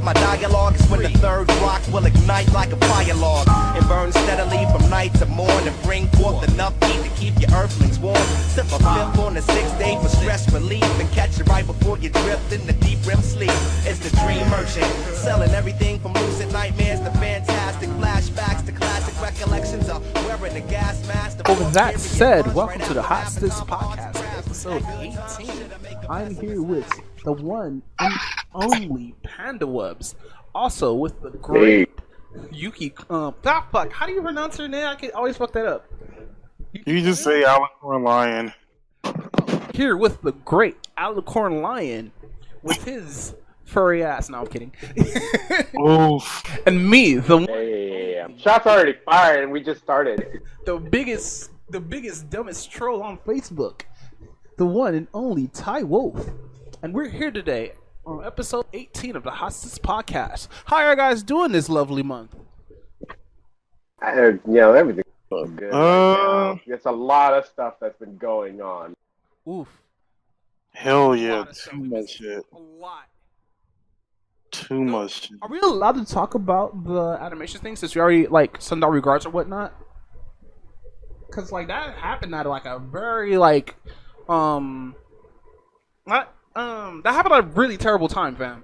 with my dialogue is when the third rock will ignite like a fire log and burn steadily from night to morn and bring forth enough heat to keep your earthlings warm. Sip a fifth on the sixth day for stress relief and catch it right before you drift in the deep REM sleep. It's the dream merchant, selling everything from lucid nightmares to fantastic flashbacks to classic recollections of wearing the gas mask. Well, with that said, welcome to the Hotsticks Podcast, episode 18. I'm here with the one and only Panda Wubs, also with the great Yuki. Fuck, how do you pronounce her name? I can always fuck that up. You just say Alicorn Lion. Here with the great Alicorn Lion, with his furry ass. No, I'm kidding. Oof. And me, the Damn. Shots already fired, and we just started. the biggest, dumbest troll on Facebook, the one and only Ty Wolf, and we're here today on episode 18 of the Hotsticks Podcast. How are you guys doing this lovely month? Everything's going good. Right now. There's a lot of stuff that's been going on. Oof. Hell yeah, too much shit. A lot. Too much shit. Are we allowed to talk about the animation thing since we already sent our regards or whatnot? Cause that happened at a very that happened at a really terrible time, fam.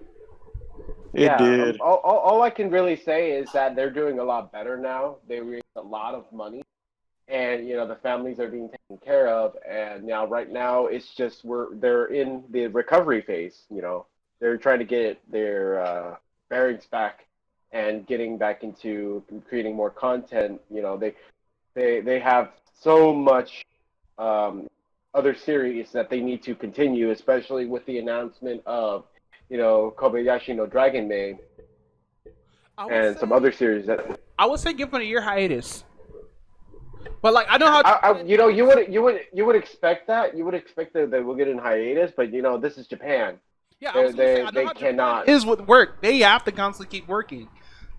It did. All I can really say is that they're doing a lot better now. They raised a lot of money, and the families are being taken care of. And now, right now, it's just they're in the recovery phase. They're trying to get their bearings back and getting back into creating more content. They have so much other series that they need to continue, especially with the announcement of Kobayashi no Dragon Maid and some other series that I would say give them a year hiatus. But I know how you would expect that. You would expect that they will get in hiatus, but this is Japan. Yeah, they cannot. Is with work. They have to constantly keep working.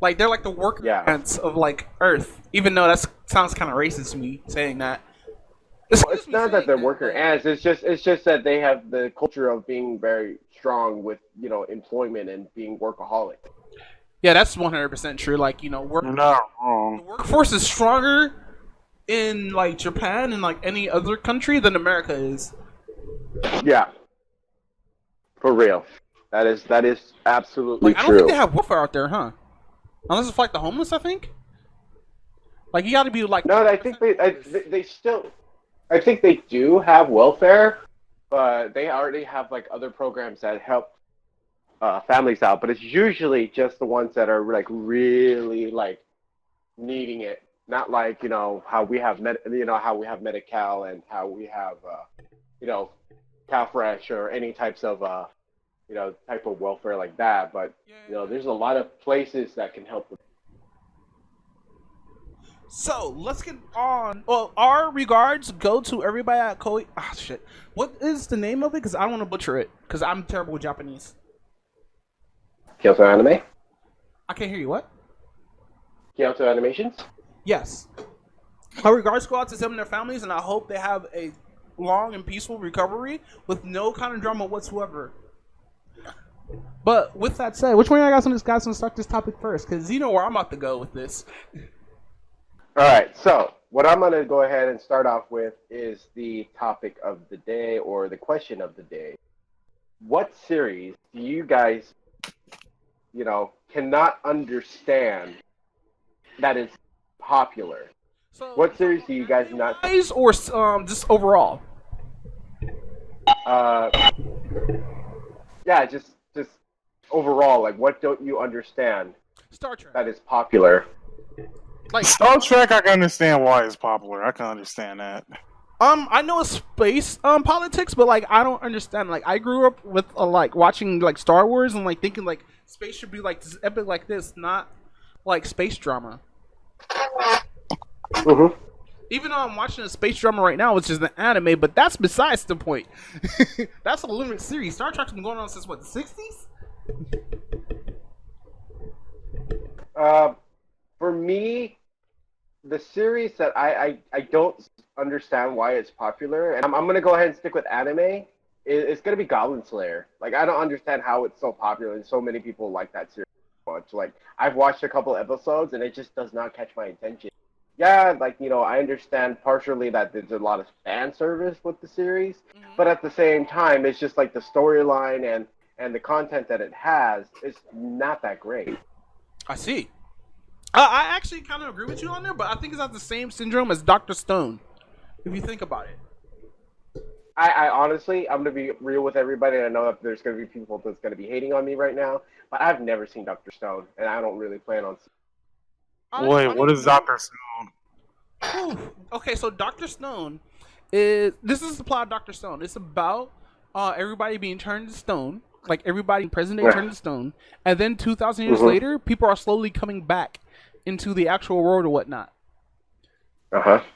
They're like the worker ants of Earth. Even though that sounds kind of racist to me saying that. It's not that they're worker ants. It's just that they have the culture of being very strong with employment and being workaholic. Yeah, that's 100% true. You're not wrong. The workforce is stronger in Japan and any other country than America is. Yeah. For real. That is absolutely true. I don't think they have welfare out there, huh? Unless it's the homeless, I think. You got to be No, I think they still. I think they do have welfare, but they already have other programs that help families out. But it's usually just the ones that are really needing it. Not how we have how we have Medi-Cal and how we have CalFresh or any types of type of welfare like that. But there's a lot of places that can help them. So let's get on. Well, our regards go to everybody at Koi. Ah, shit. What is the name of it? Because I don't want to butcher it. Because I'm terrible with Japanese. Kyoto Anime? I can't hear you. What? Kyoto Animations? Yes. Our regards go out to them and their families, and I hope they have a long and peaceful recovery with no kind of drama whatsoever. But with that said, which one of you guys want to start this topic first? Because you know where I'm about to go with this. All right, so what I'm going to go ahead and start off with is the topic of the day, or the question of the day. What series do you guys, cannot understand that is popular? So, what series do you guys not... Or just overall? Yeah, just overall. What don't you understand Star Trek. that is popular? Star Trek, I can understand why it's popular. I can understand that. I know it's space politics, but I don't understand. I grew up with watching Star Wars and thinking space should be this epic like this, not space drama. Mm-hmm. Even though I'm watching a space drama right now, which is an anime, but that's besides the point. That's a limited series. Star Trek's been going on since the 60s? For me, the series that I don't understand why it's popular, and I'm going to go ahead and stick with anime, it's going to be Goblin Slayer. I don't understand how it's so popular and so many people like that series. much. Like, I've watched a couple episodes, and it just does not catch my attention. Yeah, like, I understand partially that there's a lot of fan service with the series, but at the same time, it's just like the storyline and the content that it has is not that great. I see. I actually kind of agree with you on there, but I think it's not the same syndrome as Dr. Stone, if you think about it. I honestly, I'm going to be real with everybody, and I know that there's going to be people that's going to be hating on me right now, but I've never seen Dr. Stone, and I don't really plan on seeing Wait, what is Dr. Stone? Okay, so Dr. Stone this is the plot of Dr. Stone. It's about everybody being turned to stone, like everybody in present day turned to stone, and then 2,000 years later, people are slowly coming back into the actual world or whatnot.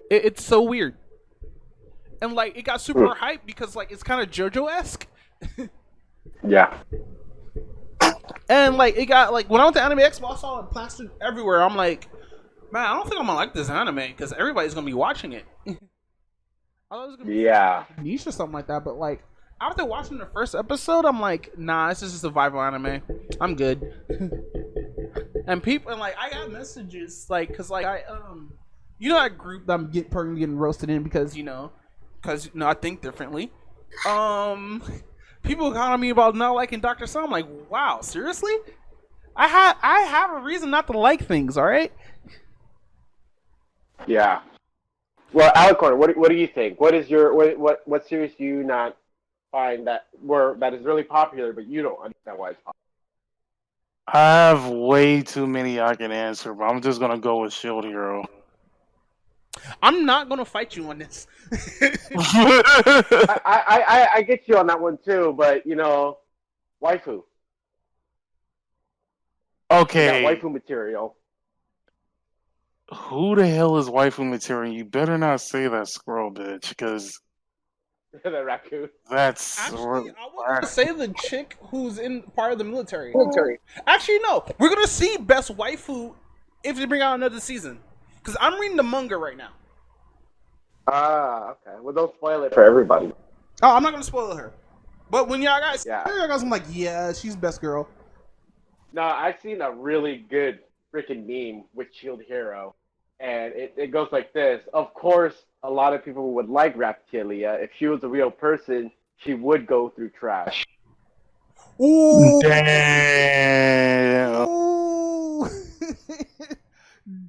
It's so weird. And like it got super hyped because like it's kind of JoJo-esque. Yeah. And like it got like when I went to Anime Expo, I saw it plastered everywhere. I'm like, man, I don't think I'm gonna like this anime because everybody's gonna be watching it. I thought it was gonna be niche or something like that, but like after watching the first episode, I'm like, nah, this is just a survival anime. I'm good. And people and like I got messages like because like I that group that I'm getting roasted in because I think differently. People got on me about not liking Dr. Stone. I'm like, wow, seriously? I have a reason not to like things, all right? Yeah. Well, Alicorn, what do you think? What is your what series do you not find that is really popular, but you don't understand why it's popular? I have way too many I can answer, but I'm just gonna go with Shield Hero. I'm not gonna fight you on this. I get you on that one too, but waifu. Okay. Waifu material. Who the hell is waifu material? You better not say that squirrel bitch, because The raccoon. that's Actually, I was gonna say the chick who's in part of the military. Actually, no. We're gonna see best waifu if they bring out another season. Because I'm reading the manga right now. Okay. Well, don't spoil it for everybody. Oh, I'm not gonna spoil her. But when y'all guys, Yeah. I'm like, yeah, she's best girl. No, I've seen a really good freaking meme with Shield Hero, and it goes like this. Of course, a lot of people would like Raptilia. If she was a real person, she would go through trash. Ooh. damn. Ooh.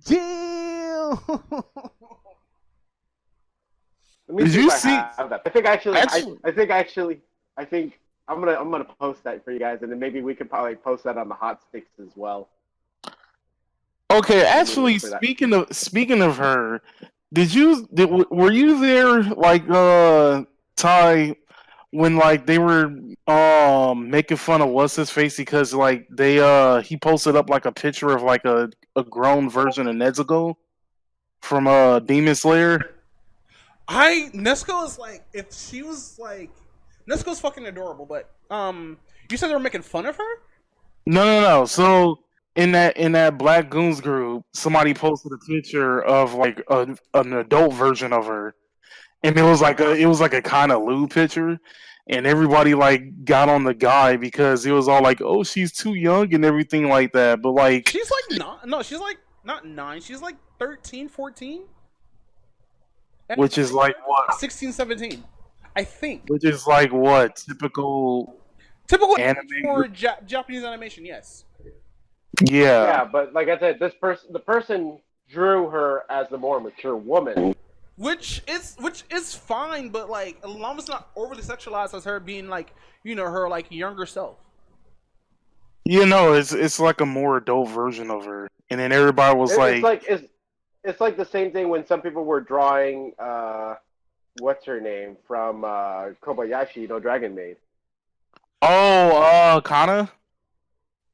Damn. Let me Did see you if I see- have that. I think Actually- I'm gonna post that for you guys, and then maybe we could probably post that on the Hotsticks as well. Okay, actually, For that. speaking of her, were you there, like, Ty, when like they were making fun of what's his face because like he posted up like a picture of like a grown version of Nezuko from Demon Slayer? Nesco is like, if she was like, Nesco's fucking adorable, but you said they were making fun of her? No. So in that Black Goons group, somebody posted a picture of like an adult version of her, and it was like a kind of lewd picture, and everybody like got on the guy because it was all like, oh, she's too young and everything like that. But like, She's like she's like not 9, she's like 13, 14. And which is like what? 16, 17. I think. Which is like what? Typical anime for Japanese animation, yes. Yeah. Yeah, but like I said, the person drew her as the more mature woman. Which is fine, but like as long as it's not overly sexualized as her being like, her like younger self. It's like a more adult version of her. And then everybody was It's like the same thing when some people were drawing what's her name from Kobayashi no Dragon Maid. Oh, Kana?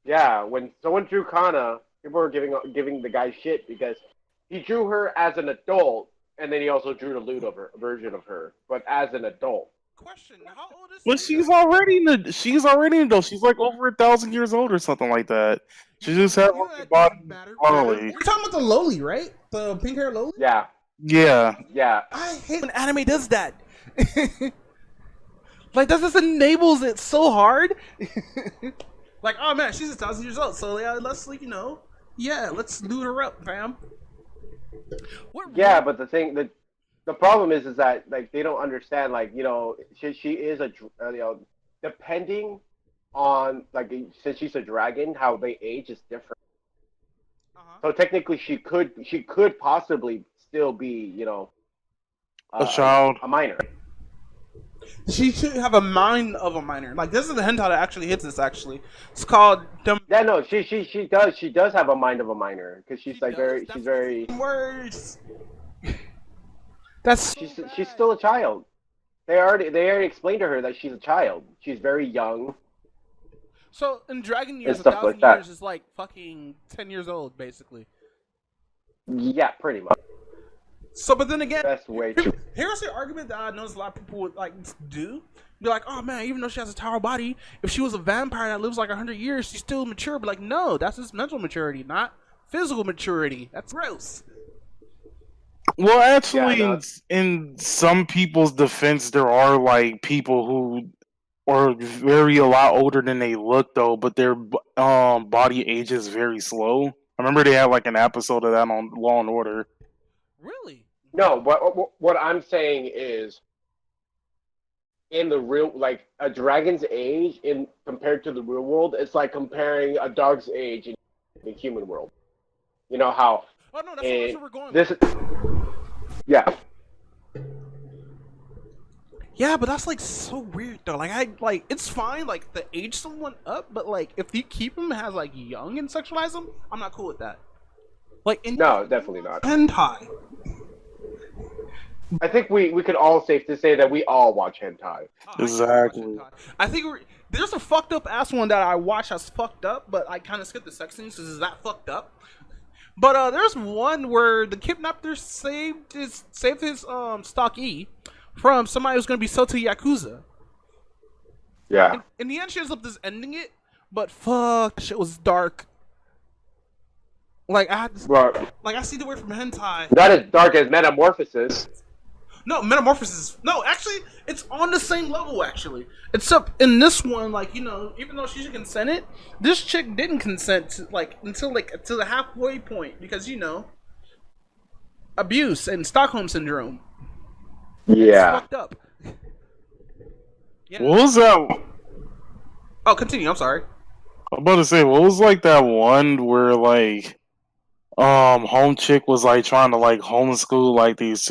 Yeah, when someone drew Kana, people were giving the guy shit because he drew her as an adult, and then he also drew the lewd version of her, but as an adult. Question: how old is? Well, she's already an adult. She's like over 1,000 years old or something like that. She just had a body early. You're talking about the Loli, right? The pink hair Loli. Yeah. Yeah. I hate when anime does that. Like that just enables it so hard. Like, oh man, she's 1,000 years old, so yeah, let's like, let's loot her up, fam. Yeah, but the problem is that like they don't understand, like, she is depending on, like, since she's a dragon, how they age is different. So technically, she could possibly still be, a child, a minor. She should have a mind of a minor. Like, this is the hentai that actually hits this. Actually, it's called. Yeah, no, she does have a mind of a minor, because she's very worse. She's still a child. They already explained to her that she's a child. She's very young. So in Dragon Years, stuff 1,000 like that. years is like fucking 10 years old, basically. Yeah, pretty much. So, but then again, That's way too. Here's the argument that I notice a lot of people would like do. Be like, oh man, even though she has a tower body, if she was a vampire that lives like 100 years, she's still mature. But like, no, that's just mental maturity, not physical maturity. That's gross. Well, actually, Yeah, in some people's defense, there are like people who are very a lot older than they look, though, but their body ages very slow. I remember they had like an episode of that on Law and Order. Really? No, what I'm saying is, in the real, like, a dragon's age in compared to the real world, it's like comparing a dog's age in the human world. You know how? Oh no, that's what we're going. This, yeah. Yeah, but that's like so weird though. Like it's fine, like to age someone up, but like if you keep them as like young and sexualize them, I'm not cool with that. Like No, definitely not. hentai. I think we could all safe to say that we all watch hentai. Exactly. I think there's a fucked up ass one that I watch that's fucked up, but I kind of skipped the sex scenes because it's that fucked up. But there's one where the kidnapper saved his stockee from somebody who's gonna be sold to Yakuza. Yeah. In the end, she ends up just ending it, but fuck, shit was dark. Like I had, I see the word from hentai. Not as dark as Metamorphosis. No, Metamorphosis. No, actually, it's on the same level. Actually, except in this one, like even though she consented, this chick didn't consent to, until the halfway point because abuse and Stockholm syndrome. Yeah. It's fucked up. Yeah. What was that? Oh, continue. I'm sorry. I'm about to say, what was like that one where like home chick was like trying to like homeschool like these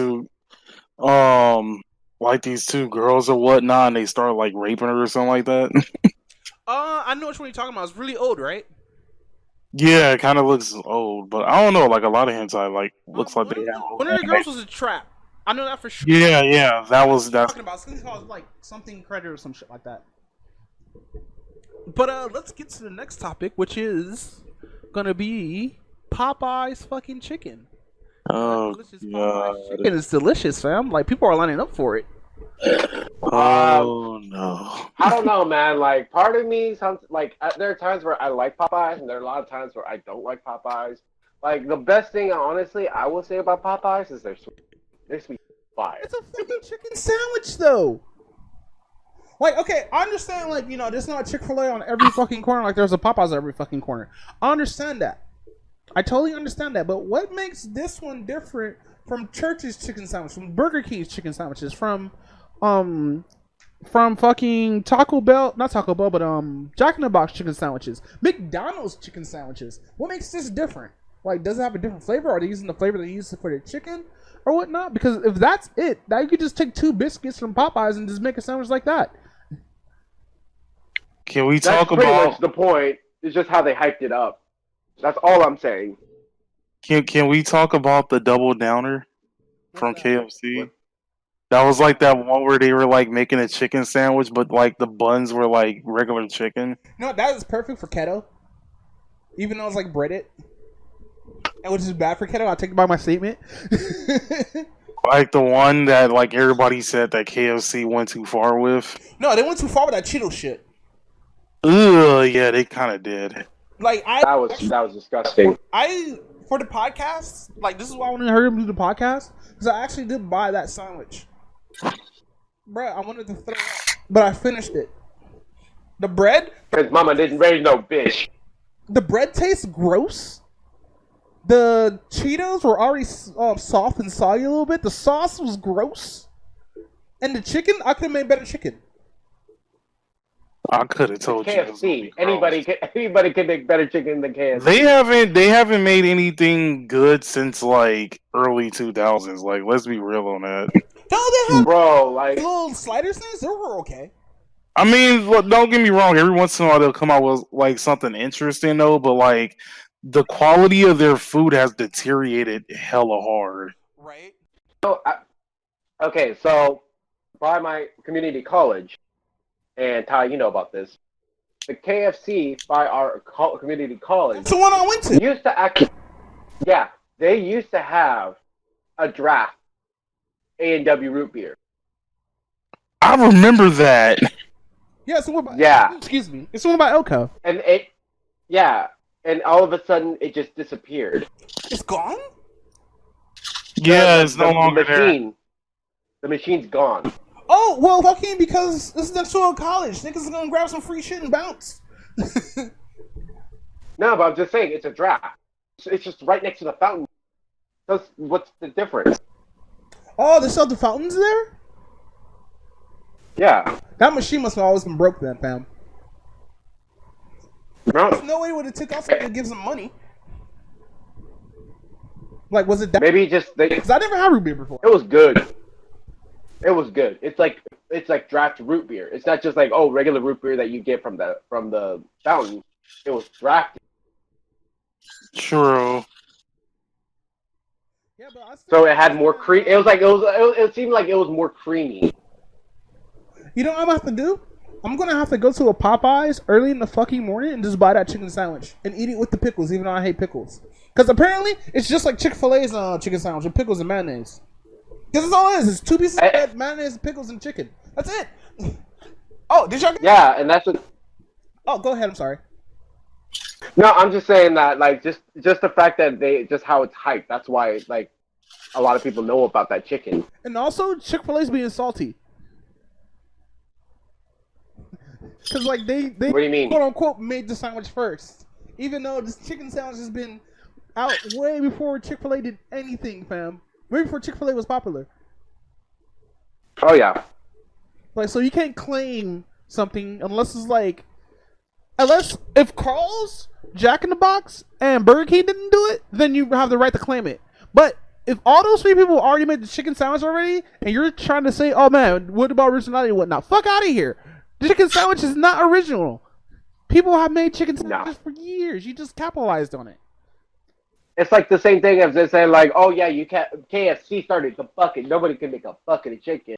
two girls or whatnot, and they start like raping her or something like that. I know which one you're talking about. It's really old, right? Yeah, it kind of looks old, but I don't know. Like a lot of hentai, like looks like they have. One of the girls was a trap. I know that for sure. Yeah, that's Talking about something called like something credit or some shit like that. But let's get to the next topic, which is gonna be Popeye's fucking chicken. Oh god, chicken is delicious, fam. Like people are lining up for it. Oh no. I don't know, man. Like, part of me, there are times where I like Popeyes, and there are a lot of times where I don't like Popeyes. Like, the best thing, honestly, I will say about Popeyes is they're sweet. They're sweet fire. It's a fucking chicken sandwich, though. Like, okay, I understand, like, there's not a Chick-fil-A on every fucking corner like there's a Popeyes on every fucking corner. I understand that. I totally understand that. But what makes this one different from Church's chicken sandwich, from Burger King's chicken sandwiches, from fucking Taco Bell, not Taco Bell, but Jack in the Box chicken sandwiches, McDonald's chicken sandwiches. What makes this different? Like, does it have a different flavor? Are they using the flavor they use for their chicken or whatnot? Because if that's it, now you could just take 2 biscuits from Popeyes and just make a sandwich like that. Can we That's talk pretty about much the point. It's just how they hyped it up. That's all I'm saying. Can we talk about the Double Downer from KFC? That was like that one where they were like making a chicken sandwich, but like the buns were like regular chicken. No, that is perfect for keto. Even though it's like breaded. And which is bad for keto, I'll take it by my statement. Like the one that like everybody said that KFC went too far with. No, they went too far with that Cheeto shit. Ugh, yeah, they kind of did. Like that was disgusting. For the podcast, like this is why I wanted to hurry up and do the podcast, because I actually did buy that sandwich. Bruh, I wanted to throw it up, but I finished it. The bread? His mama didn't raise no bitch. The bread tastes gross. The Cheetos were already soft and soggy a little bit. The sauce was gross. And the chicken, I could have made better chicken. I could have told you. KFC. Anybody can make better chicken than KFC. They haven't made anything good since like early 2000s. Like, let's be real on that. No, they have like little sliders things. They were okay. I mean, look, don't get me wrong. Every once in a while they'll come out with like something interesting though, but like the quality of their food has deteriorated hella hard. Right. Okay, so by my community college, and Ty, you know about this. The KFC by our community college. That's the one I went to. Used to they used to have a draft A&W root beer. I remember that. Yeah, it's the one by, yeah. Excuse me. It's the one by Elko. And and all of a sudden it just disappeared. It's gone? Yeah, it's no longer there. The machine's gone. Oh, well, fucking because this is next to a college. Niggas are gonna grab some free shit and bounce. No, but I'm just saying, it's a draft. It's just right next to the fountain. What's the difference? Oh, they sell the fountains there? Yeah. That machine must have always been broke then, fam. No. There's no way it would have took off something that gives them money. Like, was it that? Maybe just because I never had root beer before. It was good. It was good. It's like draft root beer. It's not just like regular root beer that you get from the fountain. It was drafted. True. Yeah, but so it had more cream. It seemed like it was more creamy. You know what I'm gonna have to do? I'm gonna have to go to a Popeyes early in the fucking morning and just buy that chicken sandwich and eat it with the pickles, even though I hate pickles. Because apparently it's just like Chick-fil-A's chicken sandwich with pickles and mayonnaise. Because that's all it is. It's 2 pieces of bread, mayonnaise, pickles, and chicken. That's it. Oh, did y'all? Yeah, and that's what. Oh, go ahead. I'm sorry. No, I'm just saying that, like, just the fact that just how it's hyped. That's why, like, a lot of people know about that chicken. And also, Chick-fil-A's being salty. Because, like, they what do you mean? quote unquote made the sandwich first, even though this chicken sandwich has been out way before Chick-fil-A did anything, fam. Way before Chick-fil-A was popular. Oh yeah. Like, so you can't claim something unless if Carl's, Jack in the Box, and Burger King didn't do it, then you have the right to claim it. But if all those three people already made the chicken sandwich already, and you're trying to say, oh man, what about originality and whatnot? Fuck out of here. The chicken sandwich is not original. People have made chicken sandwiches for years. You just capitalized on it. It's like the same thing as they say, like, oh yeah, you can't. KFC started the bucket. Nobody can make a bucket of chicken.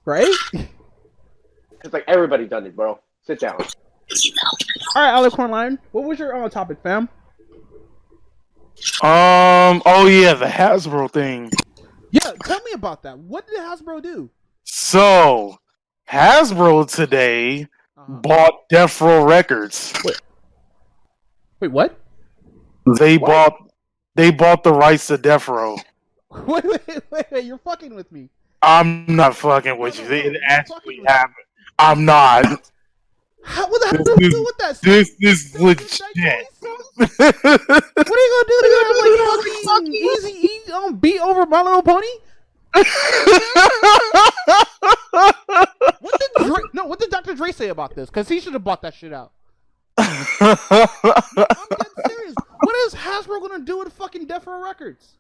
Right? It's like everybody done it, bro. Sit down. All right, Alex Cornline, what was your topic, fam? Oh yeah, the Hasbro thing. Yeah, tell me about that. What did Hasbro do? So, Hasbro today bought Death Row Records. Wait, what? They bought the rights to Death Row. Wait, you're fucking with me. I'm not fucking with you. It actually happened. I'm not. What the hell do you do with that? This is legit. What are you gonna do? They're gonna have like fucking Easy E beat over My Little Pony? What did Dr. Dre say about this? Because he should have bought that shit out. I'm dead serious. What is Hasbro gonna do with fucking Death Row Records?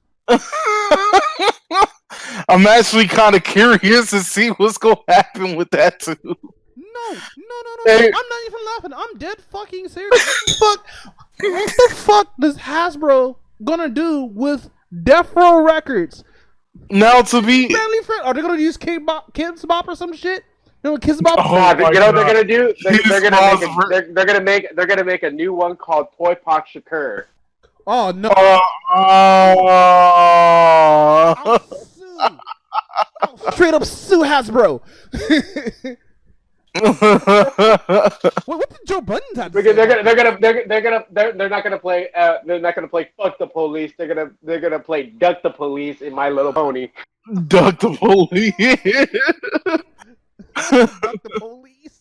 I'm actually kind of curious to see what's gonna happen with that too. No. Hey. I'm not even laughing. I'm dead fucking serious. What the fuck does Hasbro gonna do with Death Row Records? Now to be family friend, are they gonna use Kids Bop or some shit? Kids Bop. You know what they're gonna do? They're gonna make a new one called Toy Pak Shakur. Oh no! I'll straight up sue Hasbro. What did Joe Budden have to say? They're not gonna play. They're not gonna play Fuck the Police. They're gonna play Duck the Police in My Little Pony. Duck the Police. Buck the police.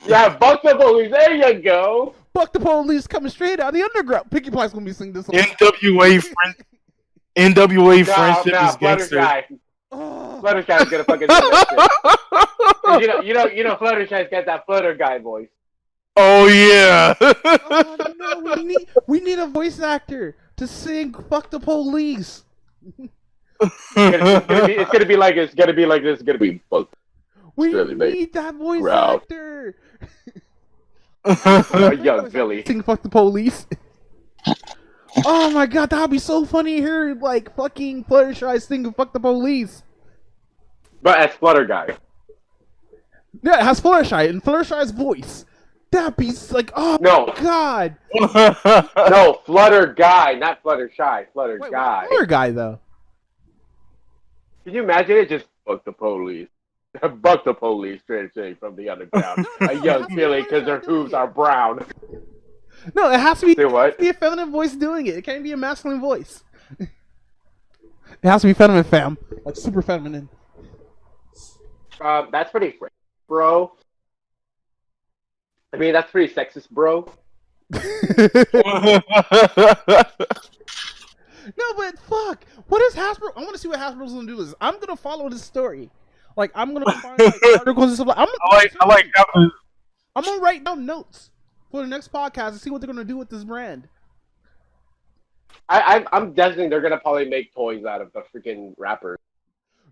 Yeah, Buck the Police. There you go. Buck the police coming straight out of the underground. Pinkie Pie's gonna be singing this song. NWA friendship is gangster. Fluttershy. Oh. Fluttershy's gonna fucking do that shit. You know, Fluttershy's got that Flutter guy voice. Oh yeah. Oh no, we need a voice actor to sing "Fuck the Police." It's gonna be like this. It's gonna be fuck. We really need that voice crowd. actor. Young Billy. Sing "Fuck the Police." Oh my god, that'd be so funny to hear like fucking Fluttershy singing "Fuck the Police." But as Flutter guy. Yeah, it has Fluttershy and Fluttershy's voice. That'd be like, oh No. my god. No, Flutter guy, not Fluttershy. Flutter Wait, guy. Flutter guy though. Can you imagine it? Just fuck the police. Buck the police, straight from the underground. A young Billy, because their hooves are brown. No, it has to be. Say what? It has to be a feminine voice doing it. It can't be a masculine voice. It has to be feminine, fam. Like super feminine. That's pretty fresh, bro. I mean, that's pretty sexist, bro. No, but fuck. What is Hasbro? I want to see what Hasbro's gonna do with this. I'm gonna follow this story. Like I'm gonna find like articles and stuff. Like, I'm gonna write down notes for the next podcast and see what they're gonna do with this brand. I'm guessing they're gonna probably make toys out of the freaking rappers.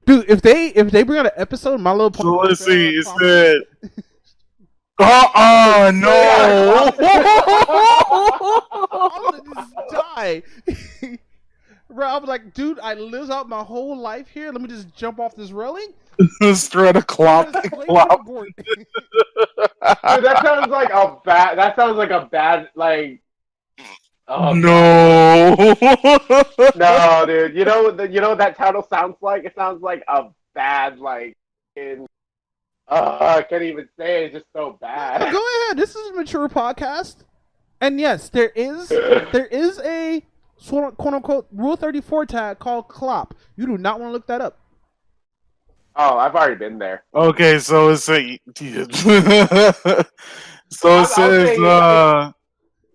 Dude, if they bring out an episode, My Little Pony. So let's see. It said. No! I'm gonna just die. Bro, I'm like, dude, I lived out my whole life here. Let me just jump off this railing. Strata clop. Dude, That sounds like a bad. That sounds like a bad like. Oh, No. no, dude. You know what that title sounds like? It sounds like a bad like. I can't even say it. It's just so bad. Go ahead. This is a mature podcast, and yes, there is a quote unquote Rule 34 tag called Clop. You do not want to look that up. Oh, I've already been there. Okay, so it's a. So it says.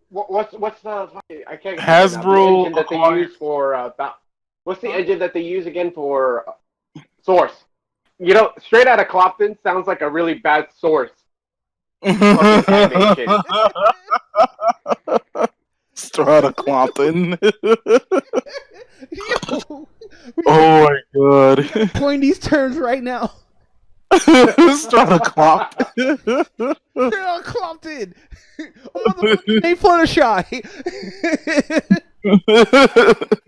What's the? I can't. Hasbro the engine that they use for. What's the engine that they use again for Source? You know, straight out of Clopton sounds like a really bad Source. Strata Clompin. Yo, Oh my god. coin these terms right now. Strata Clomp. They're all Clompton. Oh, motherfucker, they Fluttershy.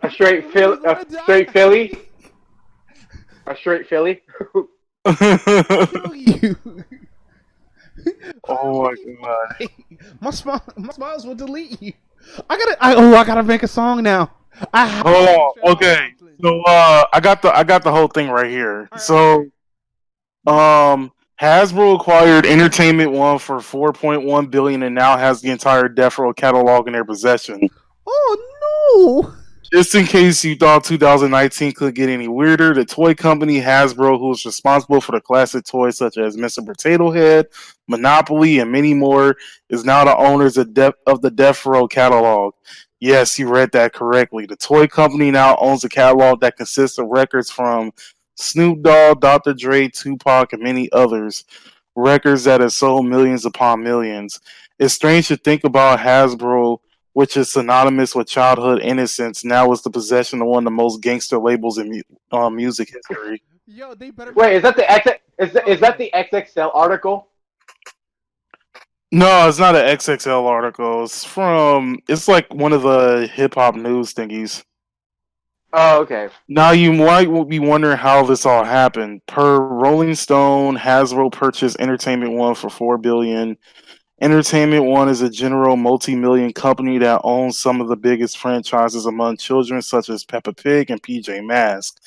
A straight Philly. A straight Philly. Kill you. Oh my god. My smiles will delete you. I gotta make a song now. Hold on. Okay. So I got the whole thing right here. So Hasbro acquired Entertainment One for $4.1 billion and now has the entire Death Row catalog in their possession. Oh no! Just in case you thought 2019 could get any weirder, the toy company Hasbro, who is responsible for the classic toys such as Mr. Potato Head, Monopoly, and many more, is now the owners of the Death Row catalog. Yes, you read that correctly. The toy company now owns a catalog that consists of records from Snoop Dogg, Dr. Dre, Tupac, and many others. Records that have sold millions upon millions. It's strange to think about Hasbro, which is synonymous with childhood innocence, now is the possession of one of the most gangster labels in music history. Yo, they better. Wait, is that the XXL article? No, it's not an XXL article. It's like one of the hip hop news thingies. Oh, okay. Now you might be wondering how this all happened. Per Rolling Stone, Hasbro purchased Entertainment One for $4 billion. Entertainment One is a general multi-million company that owns some of the biggest franchises among children, such as Peppa Pig and PJ Masks.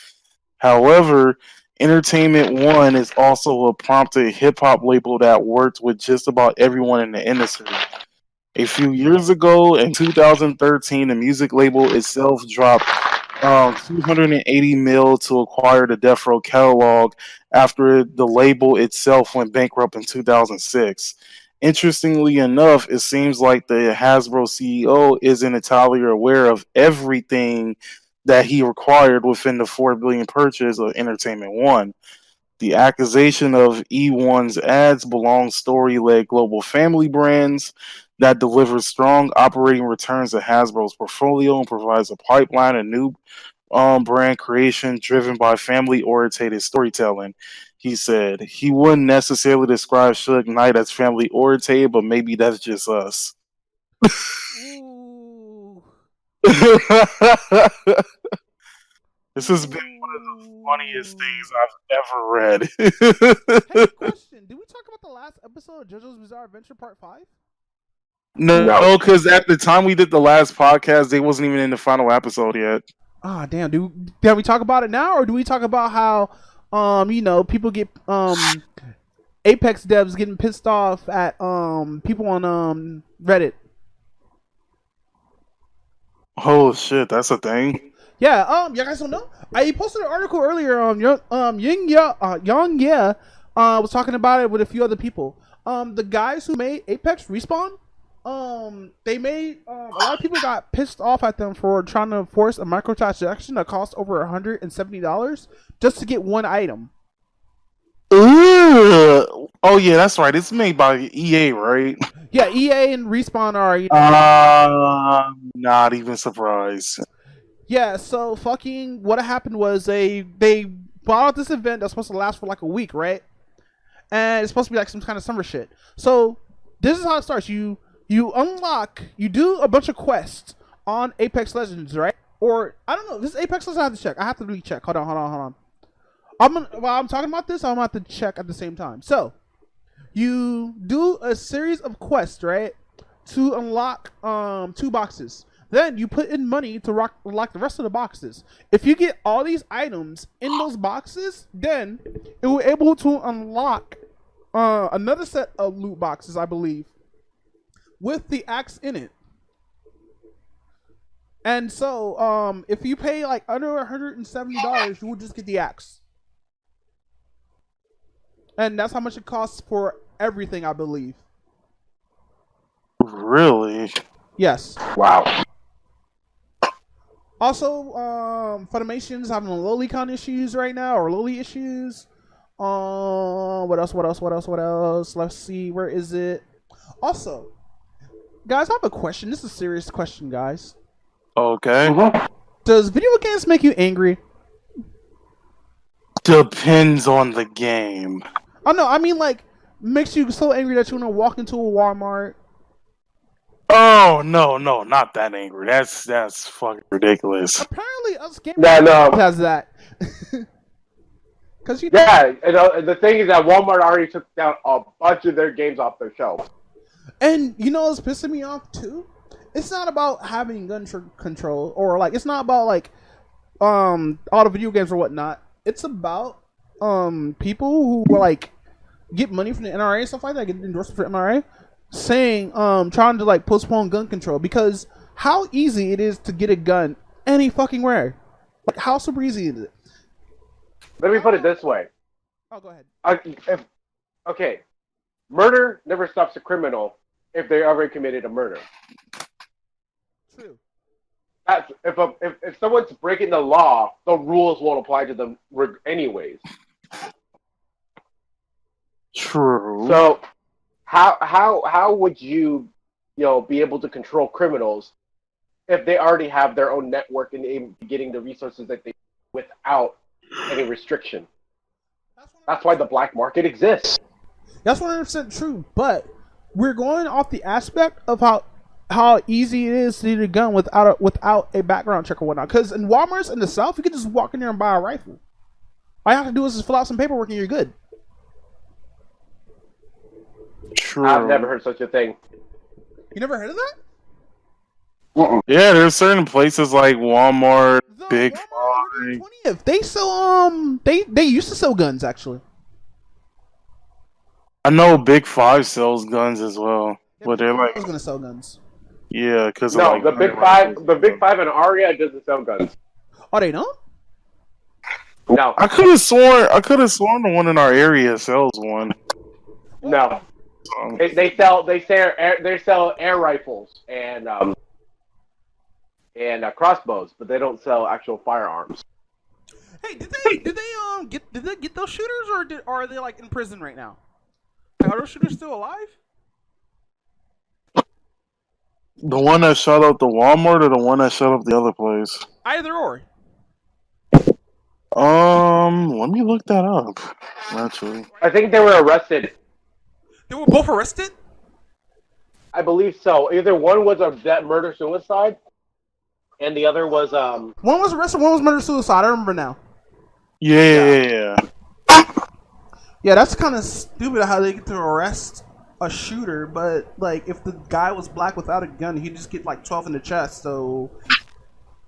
However, Entertainment One is also a prompted hip-hop label that worked with just about everyone in the industry. A few years ago, in 2013, the music label itself dropped $280 million to acquire the Death Row catalog after the label itself went bankrupt in 2006. Interestingly enough, it seems like the Hasbro CEO isn't entirely aware of everything that he acquired within the $4 billion purchase of Entertainment One. The accusation of E1's ads belongs story-led global family brands that delivers strong operating returns to Hasbro's portfolio and provides a pipeline of new brand creation driven by family-oriented storytelling. He said he wouldn't necessarily describe Suge Knight as family-oriented, but maybe that's just us. Ooh. This has been one of the funniest things I've ever read. Hey, question. Did we talk about the last episode of JoJo's Bizarre Adventure Part 5? No, because at the time we did the last podcast, they wasn't even in the final episode yet. Ah, damn. Do we talk about it now, or do we talk about how, people get Apex devs getting pissed off at people on Reddit? Oh shit, that's a thing. Yeah. You guys don't know? I posted an article earlier. Young was talking about it with a few other people. The guys who made Apex Respawn. They made a lot of people got pissed off at them for trying to force a microtransaction that cost over $170 just to get one item. Ugh. Oh yeah, that's right. It's made by EA, right? Yeah, EA and Respawn are. Not even surprised. Yeah, so fucking what happened was they bought out this event that's supposed to last for like a week, right? And it's supposed to be like some kind of summer shit. So this is how it starts. You do a bunch of quests on Apex Legends, right? Or, I don't know, this is Apex Legends, I have to check. I have to recheck. Hold on. While I'm talking about this, I'm going to have to check at the same time. So, you do a series of quests, right? To unlock 2 boxes. Then you put in money to unlock the rest of the boxes. If you get all these items in those boxes, then it will be able to unlock another set of loot boxes, I believe, with the axe in it. And so, if you pay like under $170, you will just get the axe. And that's how much it costs for everything, I believe. Really? Yes. Wow. Also, Funimation's having lolicon issues right now, or loli issues. What else? Let's see, where is it? Also, guys, I have a question. This is a serious question, guys. Okay. Does video games make you angry? Depends on the game. Oh no, I mean like makes you so angry that you want to walk into a Walmart. Oh no, not that angry. That's fucking ridiculous. Apparently, us gamers has that. Cause and the thing is that Walmart already took down a bunch of their games off their shelves. And you know what's pissing me off too? It's not about having gun control, or like it's not about like all the video games or whatnot. It's about people who like get money from the NRA and stuff like that, get endorsement for NRA, saying trying to like postpone gun control, because how easy it is to get a gun any fucking where. Like how super easy is it? Let me put it this way. Oh, go ahead. Okay, murder never stops a criminal if they already committed a murder. True. That's, if someone's breaking the law, the rules won't apply to them anyways. True. So, how would you be able to control criminals if they already have their own network and getting the resources that they without any restriction? That's why the black market exists. That's 100% true, but we're going off the aspect of how easy it is to get a gun without a background check or whatnot. Because in Walmart's in the South, you can just walk in there and buy a rifle. All you have to do is just fill out some paperwork and you're good. True. I've never heard such a thing. You never heard of that? Yeah, there's certain places like Walmart, Big Walmart, 20th. They sell they used to sell guns actually. I know Big Five sells guns as well, Yeah, but they're like, I was gonna sell guns. yeah, because No, like, the Big Five and Aria doesn't sell guns. Oh, they don't? No, I could have sworn the one in our area sells one. no. They sell air rifles and crossbows, but they don't sell actual firearms. Hey, did they get those shooters, or are they like in prison right now? Are those shooters still alive? The one that shot up the Walmart or the one that shot up the other place? Either or. Let me look that up. Actually, I think they were arrested. They were both arrested? I believe so. Either one was a murder suicide, and the other was One was arrested, one was murder suicide. I remember now. yeah. Yeah, that's kind of stupid how they get to arrest a shooter, but like if the guy was black without a gun, he'd just get like 12 in the chest. So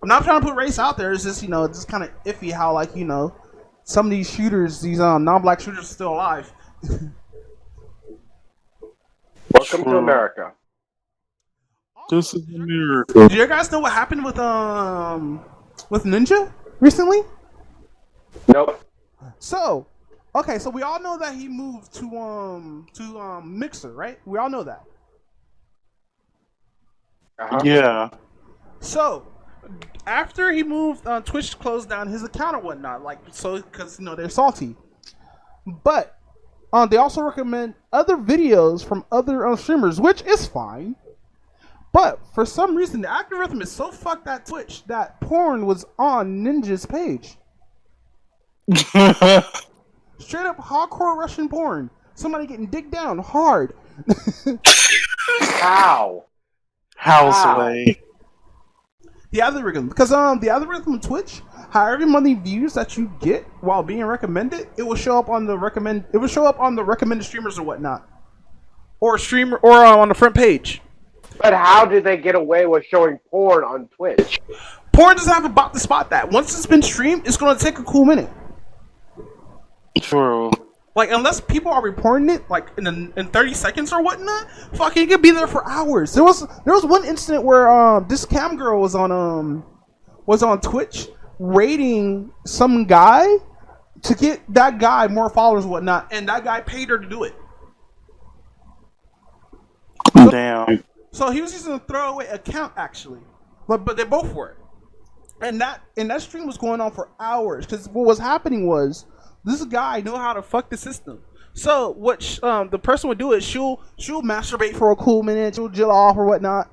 I'm not trying to put race out there. It's just it's just kind of iffy how like some of these shooters, these non-black shooters, are still alive. Welcome to America. This is America. Do you guys know what happened with Ninja recently? Nope. So, okay, so we all know that he moved to Mixer, right? We all know that. Uh-huh. Yeah. So, after he moved, Twitch closed down his account or whatnot, because they're salty. But they also recommend other videos from other streamers, which is fine. But for some reason, the algorithm is so fucked at Twitch that porn was on Ninja's page. Straight up hardcore Russian porn. Somebody getting digged down hard. How? Houseway. The algorithm, because the algorithm of Twitch, however many views that you get while being recommended, it will show up on the recommended streamers or whatnot, or on the front page. But how did they get away with showing porn on Twitch? Porn doesn't have a bot to spot that. Once it's been streamed, it's going to take a cool minute. True. Like, unless people are reporting it, like, in 30 seconds or whatnot, fucking, it could be there for hours. There was one incident where, this cam girl was on Twitch raiding some guy to get that guy more followers and whatnot, and that guy paid her to do it. Damn. So he was using a throwaway account, actually. But they both were. And that stream was going on for hours, because what was happening was, this guy knew how to fuck the system. So what the person would do is she'll masturbate for a cool minute, she'll jill off or whatnot,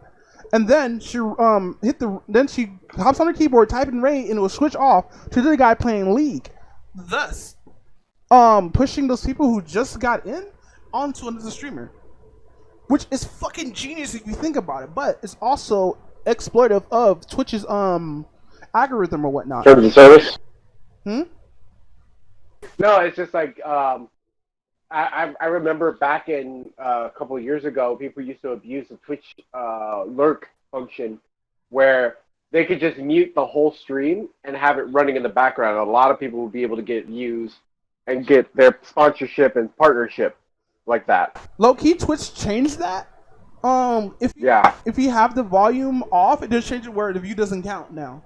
and then she she hops on her keyboard, typing raid, and it will switch off to the guy playing League, thus pushing those people who just got in onto another streamer, which is fucking genius if you think about it. But it's also exploitive of Twitch's algorithm or whatnot. Terms of service? Hmm? No, it's just like I remember back in a couple of years ago, people used to abuse the Twitch lurk function, where they could just mute the whole stream and have it running in the background. A lot of people would be able to get views and get their sponsorship and partnership like that. Low key, Twitch changed that. If you have the volume off, it just changes where the view doesn't count now.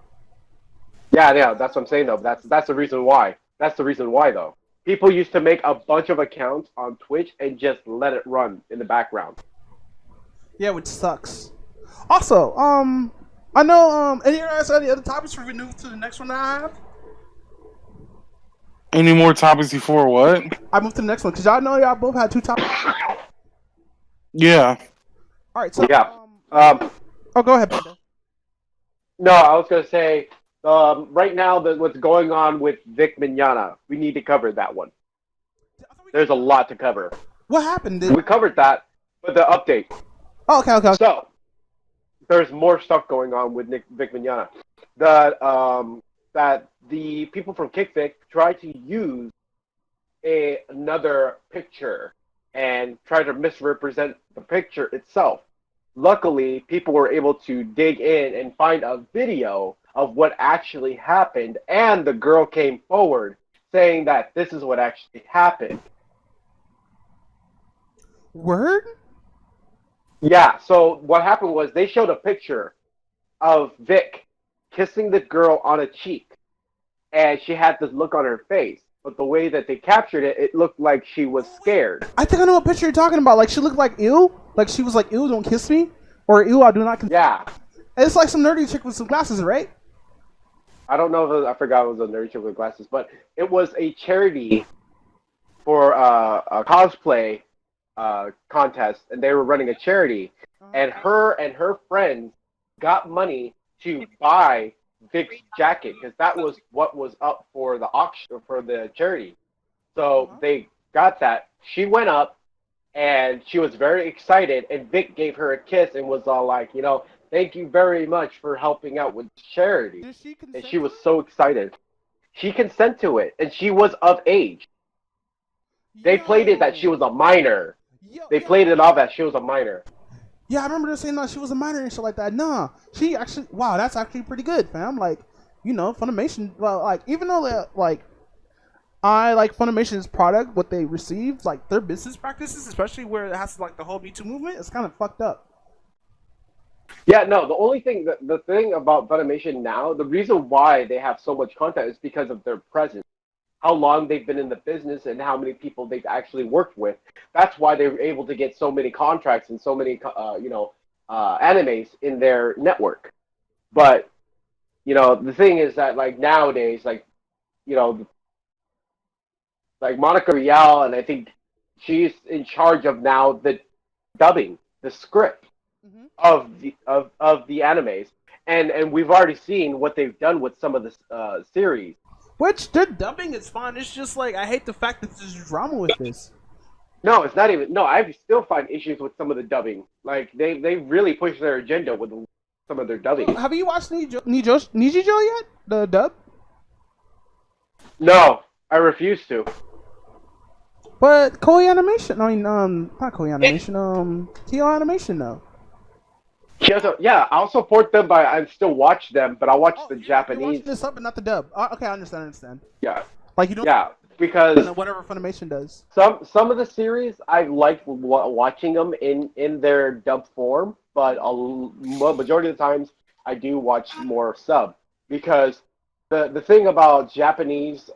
Yeah, that's what I'm saying though. That's the reason why. That's the reason why though. People used to make a bunch of accounts on Twitch and just let it run in the background. Yeah, which sucks. Also, I know any other topics before we move to the next one that I have? Any more topics before what? I moved to the next one because y'all know y'all both had two topics. Yeah. All right, so yeah. go ahead, Panda. No, I was gonna say right now what's going on with Vic Mignogna, we need to cover that one. There's a lot to cover. What happened? We covered that, but the update. Oh, okay. So there's more stuff going on with Vic Mignogna. That the people from KickVic tried to use another picture and try to misrepresent the picture itself. Luckily, people were able to dig in and find a video of what actually happened, and the girl came forward saying that this is what actually happened. Word? Yeah, so what happened was they showed a picture of Vic kissing the girl on a cheek, and she had this look on her face. But the way that they captured it, it looked like she was scared. I think I know what picture you're talking about. Like she looked like ew. Like she was like ew, don't kiss me, or ew, I do not. Yeah. It's like some nerdy chick with some glasses, right? I don't know if I forgot it was a nerd chick with glasses, but it was a charity for a cosplay contest, and they were running a charity, and her friends got money to buy Vic's jacket because that was what was up for the auction for the charity. So they got that. She went up, and she was very excited, and Vic gave her a kiss and was all like, thank you very much for helping out with charity. Did she consent And she was to it? so excited. She consented to it, and she was of age. They played it that she was a minor. They played it off that she was a minor. Yeah, I remember her saying, no, she was a minor and shit like that. Nah, she actually, wow, that's actually pretty good, fam. Like, Funimation, well, like, even though, like, I like Funimation's product, what they received, like, their business practices, especially where it has, like, the whole Me Too movement, it's kind of fucked up. Yeah, no, the only thing, the thing about Funimation now, the reason why they have so much content is because of their presence. How long they've been in the business and how many people they've actually worked with. That's why they were able to get so many contracts and so many, animes in their network. But, the thing is that, like, nowadays, like, like Monica Rial, and I think she's in charge of now the dubbing, the script of the animes. And we've already seen what they've done with some of the series. Which, their dubbing is fine. It's just, like, I hate the fact that there's drama with this. No, it's not even. No, I still find issues with some of the dubbing. Like they really push their agenda with some of their dubbing. Have you watched Nijijo yet? The dub? No, I refuse to. But Koei Animation, not Koei Animation, TL Animation, though. Yeah, I'll support them, but I still watch them. But I watch the You're Japanese. watching this up, but not the dub. Okay, I understand. Yeah, Like you don't. yeah, because Whatever Funimation does. some of the series I like watching them in their dub form, but majority of the times I do watch more sub because the thing about Japanese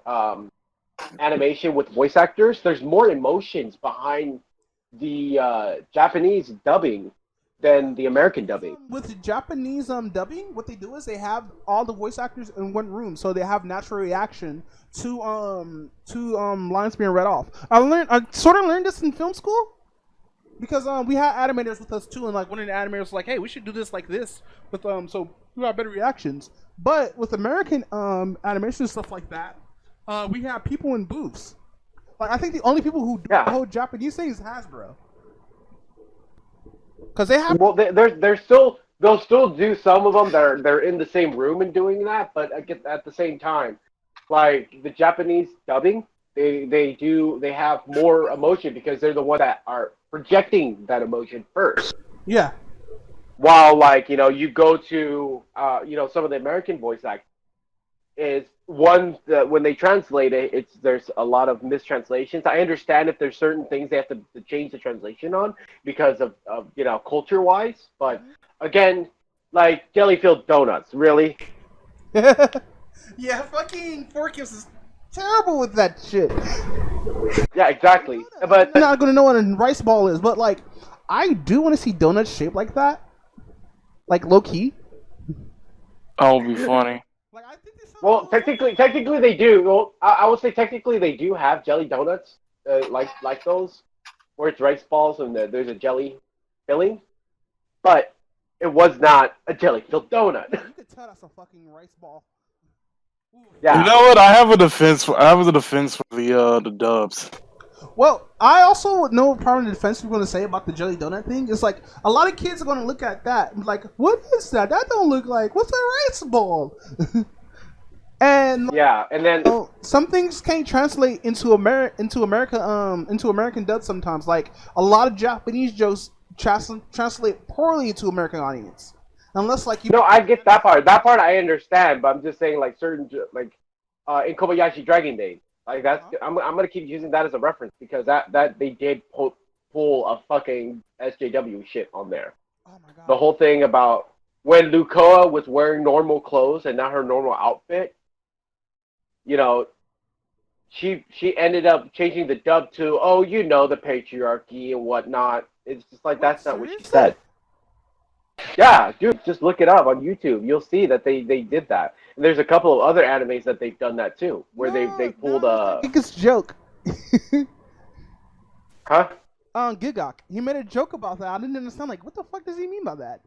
animation with voice actors, there's more emotions behind the Japanese dubbing than the American dubbing. With Japanese dubbing, what they do is they have all the voice actors in one room, so they have natural reaction to lines being read off. I sort of learned this in film school because we had animators with us too, and like one of the animators was like, "Hey, we should do this like this with so we got better reactions." But with American animation stuff like that, we have people in booths. Like I think the only people who do the whole Japanese thing is Hasbro. Because they have they're still they'll still do some of them that are they're in the same room and doing that, but at the same time, like the Japanese dubbing, they have more emotion because they're the one that are projecting that emotion first. Yeah. While like you go to some of the American voice actors is one that when they translate it, there's a lot of mistranslations. I understand if there's certain things they have to change the translation on because of culture wise, but again, like jelly-filled donuts, really. Yeah, fucking Forkius is terrible with that shit. Yeah, exactly. But I'm not gonna know what a rice ball is, but like, I do want to see donuts shaped like that, like low key. That would be funny. Like I think well, technically they do. Well, I would say technically they do have jelly donuts, like those, where it's rice balls and there's a jelly filling, but it was not a jelly-filled donut. You could tell that's a fucking rice ball. Yeah. You know what? I have a defense for the dubs. Well, I also know part of the defense we're going to say about the jelly donut thing is like a lot of kids are going to look at that and be like, what is that? That don't look like what's a rice ball? And yeah, and then some things can't translate into American dub sometimes. Like a lot of Japanese jokes translate poorly into American audience, unless like you. No, I get that part. That part I understand, but I'm just saying like certain in Kobayashi Dragon Days, like that's I'm gonna keep using that as a reference because that they did pull a fucking SJW shit on there. Oh my god. The whole thing about when Lukoa was wearing normal clothes and not her normal outfit. you know, she ended up changing the dub to, oh, you know, the patriarchy and whatnot. It's just like, that's not what she said. Yeah, dude, just look it up on YouTube. You'll see that they did that. And there's a couple of other animes that they've done that too, where they pulled I think it's a joke. Huh? Gigok. He made a joke about that. I didn't understand. Like, what the fuck does he mean by that?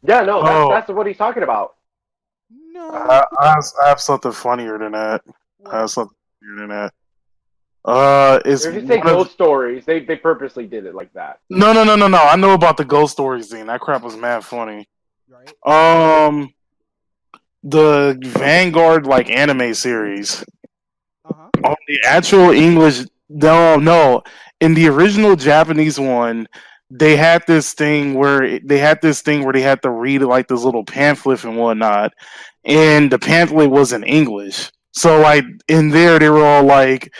Yeah, no, that's what he's talking about. No. I have something funnier than that. What? I have something funnier than that. It's If you say ghost stories, they purposely did it like that. No. I know about the ghost stories thing. That crap was mad funny. Right. The Vanguard like anime series. Uh-huh. On the actual English, no. In the original Japanese one, they had this thing where they had to read like this little pamphlet and whatnot, and the pamphlet was in English. So like in there, they were all like,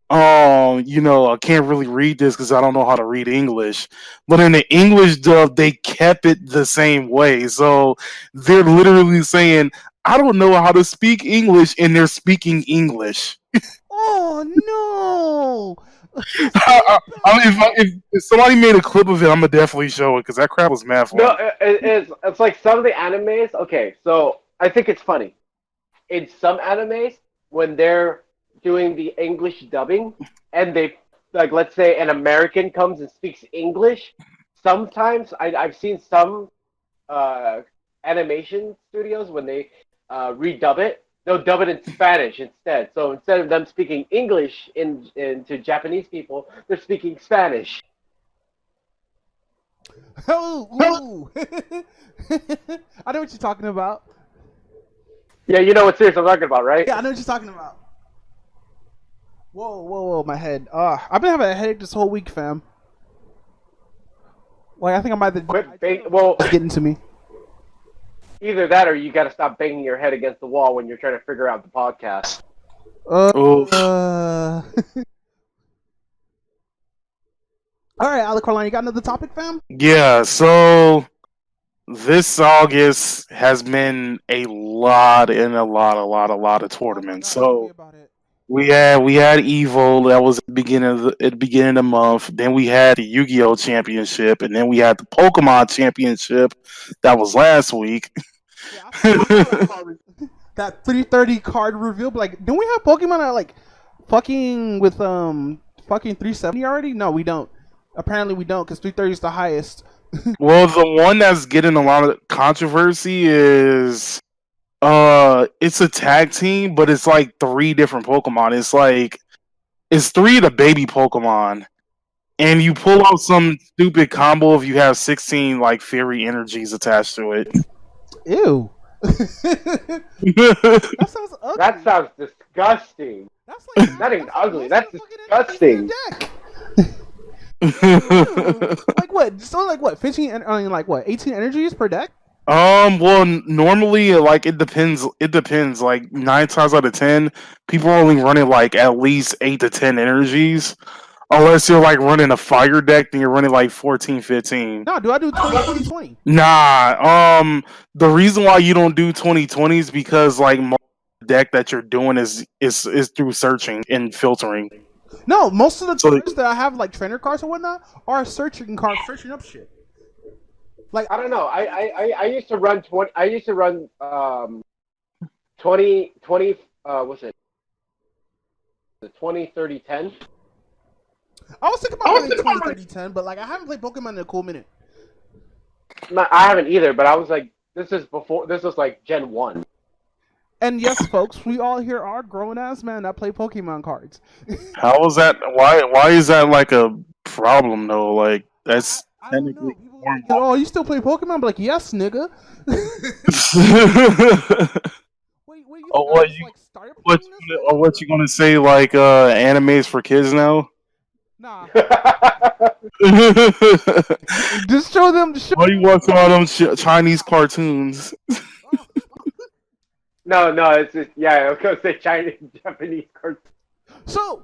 "Oh, I can't really read this because I don't know how to read English." But in the English dub, they kept it the same way. So they're literally saying, "I don't know how to speak English," and they're speaking English. Oh no! If somebody made a clip of it, I'm gonna definitely show it because that crap was mad funny. No, it's like some of the animes. Okay, so I think it's funny. In some animes, when they're doing the English dubbing, and they, like, let's say an American comes and speaks English, sometimes I've seen some animation studios when they redub it, they'll dub it in Spanish instead. So instead of them speaking English into Japanese people, they're speaking Spanish. Oh, I know what you're talking about. Yeah, you know what series I'm talking about, right? Yeah, I know what you're talking about. Whoa, my head. I've been having a headache this whole week, fam. Like, I think I might have Well, getting to me. either that or you got to stop banging your head against the wall when you're trying to figure out the podcast. All right, Alec Carline, you got another topic, fam? Yeah, so this August has been a lot of tournaments. So we had Evo that was at the beginning of the month. Then we had the Yu-Gi-Oh Championship, and then we had the Pokemon Championship that was last week. Yeah, that 330 card reveal. But like, don't we have Pokemon that like fucking with fucking 370 already? No, we don't. Apparently, we don't because 330 is the highest. Well, the one that's getting a lot of controversy is it's a tag team, but it's like 3 different Pokemon. It's 3 of the baby Pokemon. And you pull out some stupid combo if you have 16 like fairy energies attached to it. Ew. That sounds ugly. That sounds disgusting. That's like Not even ugly. That's disgusting. Like what? So like what? 15? Like what? 18 energies per deck? Well, normally, like, it depends. It depends. Like, 9 times out of 10, people are only running like at least 8 to 10 energies. Unless you're like running a fire deck, then you're running like 14, 15. No, do I do 20? Nah. The reason why you don't do 2020 is because like most of the deck that you're doing is through searching and filtering. No, most of the cards that I have, like trainer cards and whatnot, are searching cards, searching up shit. Like, I don't know. I used to run 20. I used to run 20. What's it? The 20, 30, 10. I was thinking about running 20, 30, 10, but like I haven't played Pokemon in a cool minute. I haven't either, but I was like, this was like Gen 1. And yes, folks, we all here are grown ass men that play Pokemon cards. How is that? Why is that like a problem though? Like that's I don't know. technically. People are like, oh, you still play Pokemon? I'm like, yes, nigga. Wait, you what you gonna say? Like animes for kids now? Nah. Just show them. Why you watching all them Chinese cartoons? No, it's just, yeah, I was gonna say Chinese, Japanese cards. So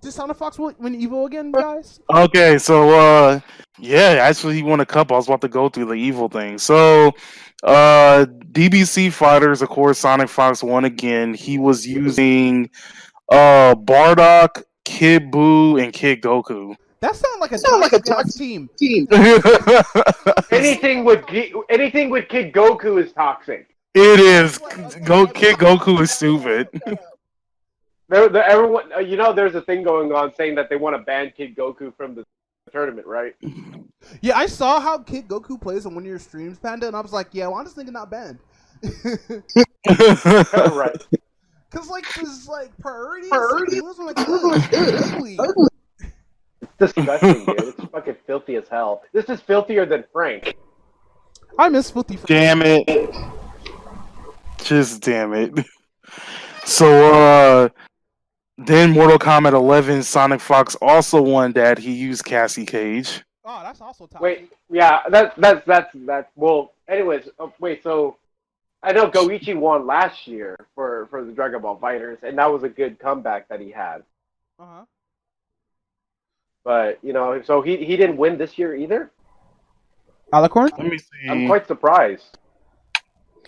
Did Sonic Fox win Evo again, guys? Okay, so yeah, actually he won a cup. I was about to go through the evil thing. So DBC Fighters, of course, Sonic Fox won again. He was using Bardock, Kid Buu, and Kid Goku. That sounds like a toxic ass team. Anything with Kid Goku is toxic. It is. Kid Goku is stupid. Everyone, there's a thing going on saying that they want to ban Kid Goku from the tournament, right? Yeah, I saw how Kid Goku plays on one of your streams, Panda, and I was like, yeah, why is this nigga not banned? Right. Cause like this priority was like ugly. It's disgusting, dude. It's fucking filthy as hell. This is filthier than Frank. I miss filthy. Damn it! Just damn it! So then Mortal Kombat 11, Sonic Fox also won that. He used Cassie Cage. Oh, that's also toxic. Wait, yeah, that's well. Anyways, wait. So I know Goichi won last year for the Dragon Ball Fighters, and that was a good comeback that he had. Uh-huh. But so he didn't win this year either. Alicorn? Let me see. I'm quite surprised.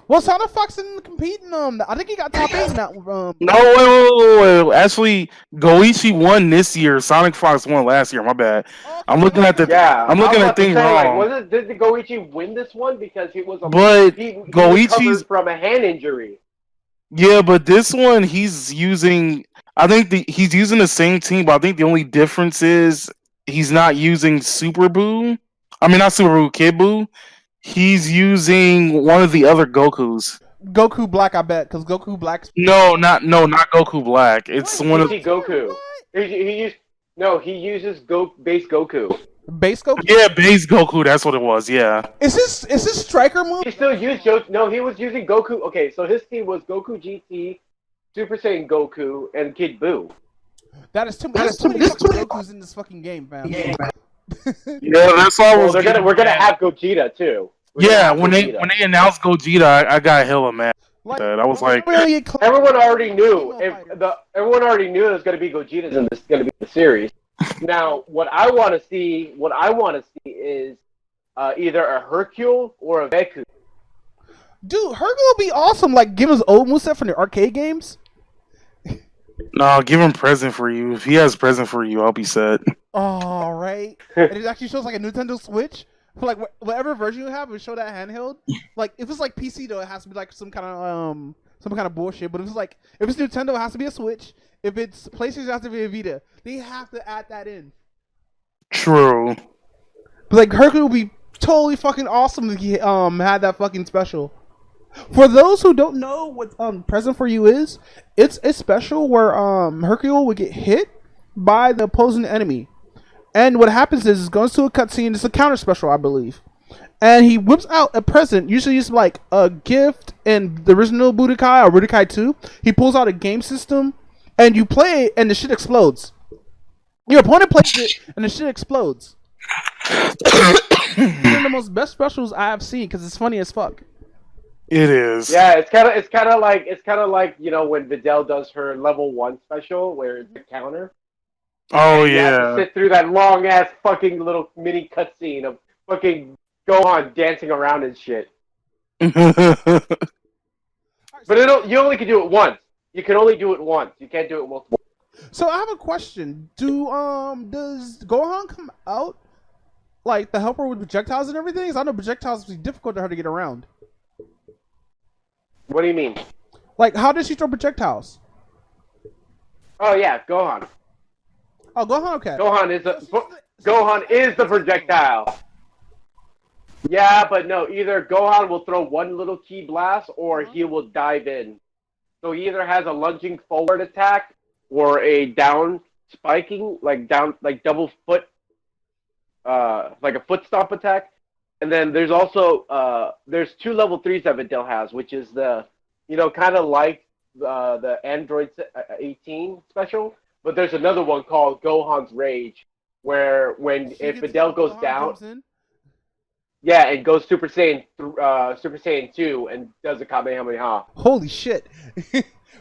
Well, Sonic Fox didn't compete in I think he got top 8 in that. No, wait. Actually, Goichi won this year. Sonic Fox won last year. My bad. I'm looking at the. Yeah, I'm looking at things wrong. Like, did the Goichi win this one because he was? He Goichi's recovered from a hand injury. Yeah, but this one he's using. I think he's using the same team, but I think the only difference is he's not using Super Buu. I mean, not Super Buu, Kid Buu. He's using one of the other Gokus. Goku Black, I bet, because Goku Black's... No, not Goku Black. It's one of Goku. He uses base Goku. Base Goku? Yeah, base Goku. That's what it was. Yeah. Is this striker move? He still used No, he was using Goku. Okay, so his team was Goku GT, Super Saiyan Goku, and Kid Buu. That is too many fucking Gokus in this fucking game, fam. Yeah, that's all. Well, we're gonna have Gogeta too. When they announced Gogeta, I got hella mad. I was like, everyone already knew everyone already knew it was gonna be Gogeta and this is gonna be the series. Now, what I want to see is either a Hercule or a Veku. Dude, Hercule would be awesome. Like, give us old moveset from the arcade games. No, give him present for you. If he has present for you, I'll be set. All right. And it actually shows like a Nintendo Switch. For like whatever version you have, it show that handheld. Like if it's like PC though, it has to be like some kind of bullshit. But if it's Nintendo, it has to be a Switch. If it's PlayStation, it has to be a Vita. They have to add that in. True. But like Hercule would be totally fucking awesome if he had that fucking special. For those who don't know what present for you is, it's a special where Hercule would get hit by the opposing enemy. And what happens is it goes to a cutscene. It's a counter special, I believe. And he whips out a present. Usually it's like a gift in the original Budokai or Budokai 2. He pulls out a game system and you play it and the shit explodes. Your opponent plays it and the shit explodes. It's one of the most best specials I have seen because it's funny as fuck. It is. Yeah, it's kind of like when Videl does her level 1 special where it's a counter. Oh You have yeah. to sit through that long ass fucking little mini cutscene of fucking Gohan dancing around and shit. But you only can do it once. You can only do it once. You can't do it multiple. So I have a question. Does Gohan come out like the helper with projectiles and everything? 'Cause I know projectiles would be difficult for her to get around. What do you mean? Like, how does she throw projectiles? Oh yeah, Gohan. Oh, Gohan, okay. Gohan is the projectile. Yeah, but no, either Gohan will throw one little key blast or he will dive in. So he either has a lunging forward attack or a down spiking, like double foot, like a foot stomp attack. And then there's also there's 2 level 3s that Videl has, which is the kind of like the Android 18 special. But there's another one called Gohan's Rage, where if Videl goes down, yeah, and goes Super Saiyan 2 and does a Kamehameha. Holy shit!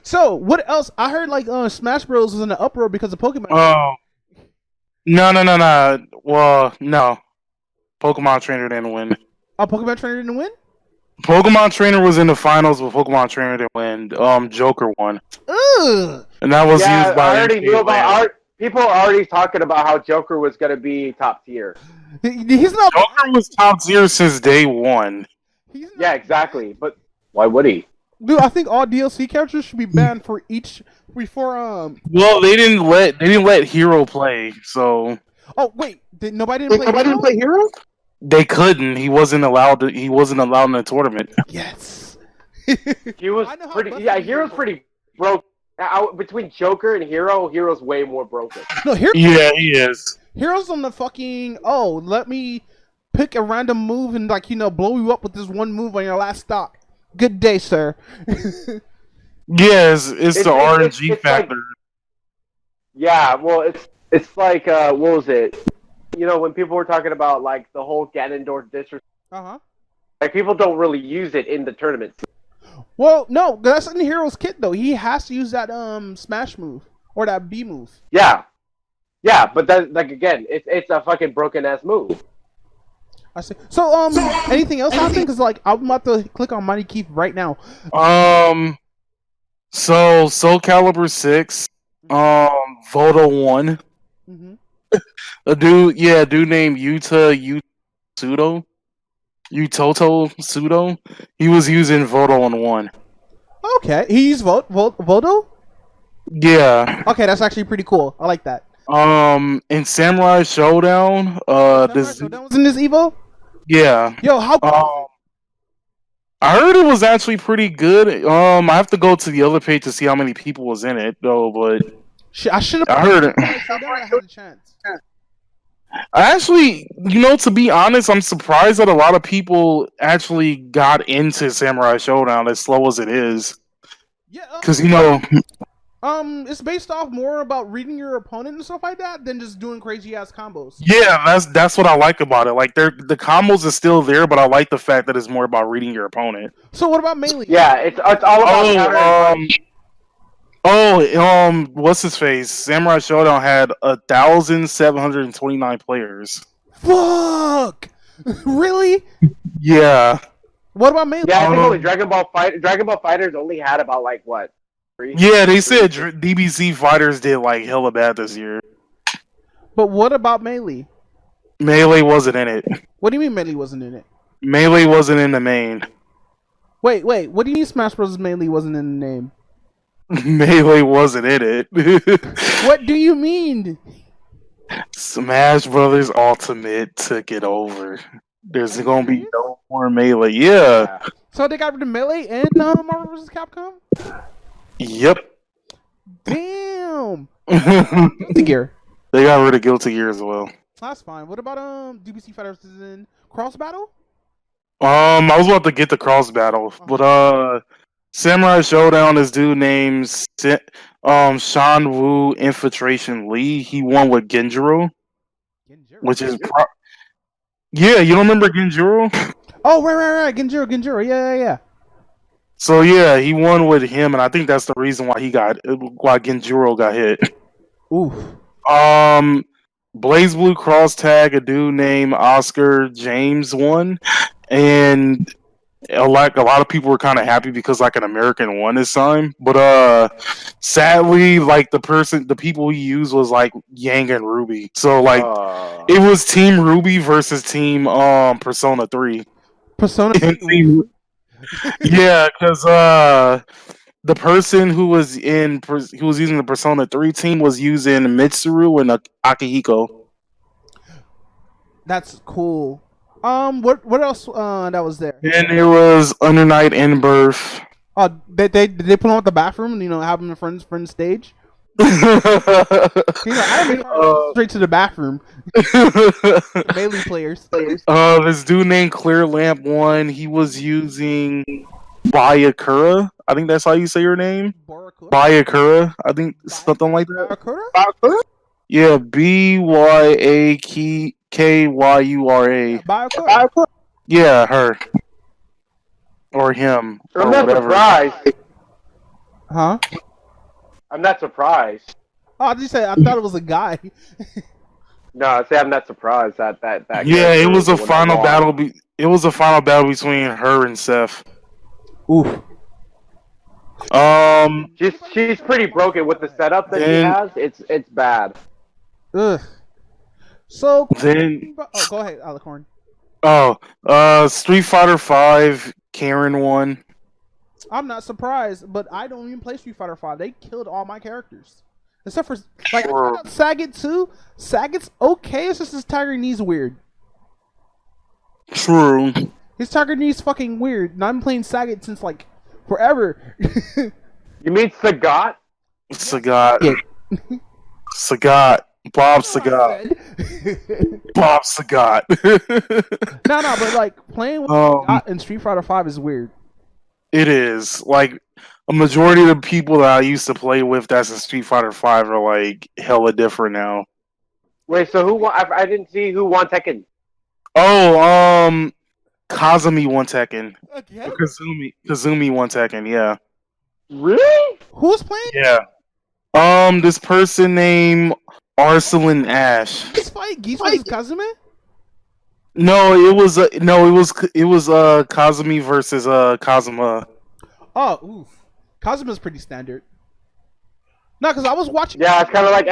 So what else? I heard like Smash Bros was in an uproar because of Pokemon. Oh, no. Well, no. Pokemon Trainer didn't win. Oh, Pokemon Trainer didn't win. Pokemon Trainer was in the finals, but Pokemon Trainer didn't win. Joker won, Ugh. and that was Yeah, used by. I already knew about Land. art. People are already talking about how Joker was going to be top tier. He's not. Joker was top tier since day one. He's not, Yeah, exactly. But why would he? dude, I think all DLC characters should be banned for each before. Well, they didn't let Hero play, so Oh wait, nobody didn't play. Hero? Hero. They couldn't. He wasn't allowed to. He wasn't allowed in the tournament. Yes. He was I know how pretty. busted Yeah, he Hero's is. pretty broke. Between Joker and Hero, Hero's way more broken. No, Hero. Yeah, he is. Hero's on the fucking. Oh, let me pick a random move and blow you up with this one move on your last stop. Good day, sir. Yes, it's the RNG it's factor. like- Yeah, well, it's like what was it? You know, when people were talking about like the whole Ganondorf disrespect, Uh-huh. like people don't really use it in the tournament. Well, no, that's in Hero's kit though. He has to use that smash move or that B move. Yeah, but that like again, it's a fucking broken ass move. I see. So anything else happening? Because like I'm about to click on Mighty Keith right now. So Soul Calibur 6, Voto won. Mm-hmm. A dude named Utoto Pseudo. He was using Voto on one. Okay, he used Vodo. Yeah. Okay, that's actually pretty cool. I like that. In Samurai Showdown, this So that was in this Evo. yeah. Yo, how cool was I heard it was actually pretty good. I have to go to the other page to see how many people was in it though, but it? I should have. I heard it. I had a chance. Actually, to be honest, I'm surprised that a lot of people actually got into Samurai Showdown as slow as it is. Yeah, Because, it's based off more about reading your opponent and stuff like that than just doing crazy ass combos. yeah, that's what I like about it. Like, the combos is still there, but I like the fact that it's more about reading your opponent. So what about melee? Yeah, it's all about What's his face? Samurai Showdown had 1,729 players. Fuck! Really? Yeah. What about melee? Yeah, I think only Dragon Ball Fighters only had about like what? 3? Yeah, they said DBZ fighters did like hella bad this year. But what about melee? Melee wasn't in it. What do you mean melee wasn't in it? Melee wasn't in the main. Wait. What do you mean Smash Bros. Melee wasn't in the name? Melee wasn't in it. What do you mean? Smash Brothers Ultimate took it over. There's gonna be no more Melee. Yeah. So they got rid of melee and Marvel vs. Capcom? Yep. Damn. They Guilty Gear. got rid of Guilty Gear as well. That's fine. What about DBC Fighters is in Cross Battle? I was about to get the cross battle, but Samurai Showdown, this dude named Shan Wu Infiltration Lee. He won with Genjiro, which is yeah. You don't remember Genjiro? Oh, right. Genjiro. Yeah. So yeah, he won with him, and I think that's the reason why Genjiro got hit. Oof. Blaze Blue Cross Tag, a dude named Oscar James won, and a lot of people were kind of happy because like an American won this time. But sadly, like the people he used was like Yang and Ruby. So like it was Team Ruby versus Team Persona 3. Persona. Yeah, because the person who was using the Persona 3 team was using Mitsuru and Akihiko. That's cool. What else that was there? And there was Under Night in Birth. Oh, did they put him at the bathroom and have him in friend stage? I mean, straight to the bathroom. Melee players. This dude named Clear Lamp won. He was using Bayakura. I think that's how you say your name. Bayakura. I think something like that. Bayakura? Yeah, Byakkyura. Bayakura. Yeah, her or him. I'm or not whatever. surprised. Huh? I'm not surprised. Oh, did you say? I thought it was a guy. No, I say I'm not surprised that Yeah, it character was is the a one that final won. battle. It was a final battle between her and Seth. Oof. She's pretty broken with the setup that she Then has. It's bad. Ugh. So, then go ahead, Alicorn. Street Fighter Five. Karen won. I'm not surprised, but I don't even play Street Fighter V. They killed all my characters, except for like I tried out Sagat too. Sagat's okay. It's just his Tiger Knee's weird. True. His Tiger Knee's fucking weird, and I'm playing Sagat since like forever. You mean Sagat? Sagat. Yeah. Sagat. Bob Sagat. Bob Sagat. No, but like playing with Sagat in Street Fighter V is weird. It is. Like, a majority of the people that I used to play with that's in Street Fighter V are like hella different now. Wait, so who won? I didn't see who won Tekken. Oh, Kazumi won Tekken. Again? Kazumi won Tekken, yeah. Really? Who's playing? Yeah. This person named Arcelin Ash. This fight Geese versus Kazuma? No, it was Kazumi versus Kazuma. Oh, oof. Kazuma's pretty standard. No, because I was watching. Yeah, it's kind of like.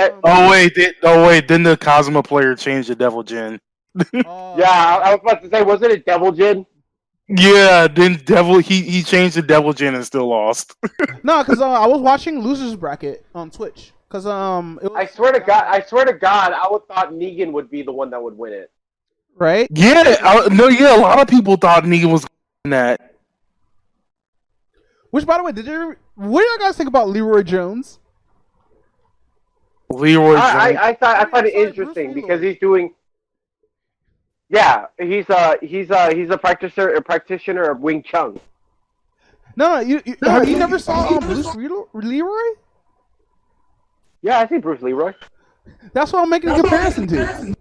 Then the Kazuma player changed to Devil Jin. Yeah, I was about to say, wasn't it Devil Jin? Yeah, then he changed to Devil Jin and still lost. No, because I was watching Losers Bracket on Twitch. Because I swear to God, I would thought Negan would be the one that would win it. Right? Yeah, a lot of people thought Negan was in that. Which, by the way, what do you guys think about Leroy Jones? Leroy Jones. I find it interesting because he's doing. Yeah, he's a practitioner of Wing Chun. No, you never saw Bruce Leroy? Yeah, I see Bruce Leroy. That's what I'm making a comparison to.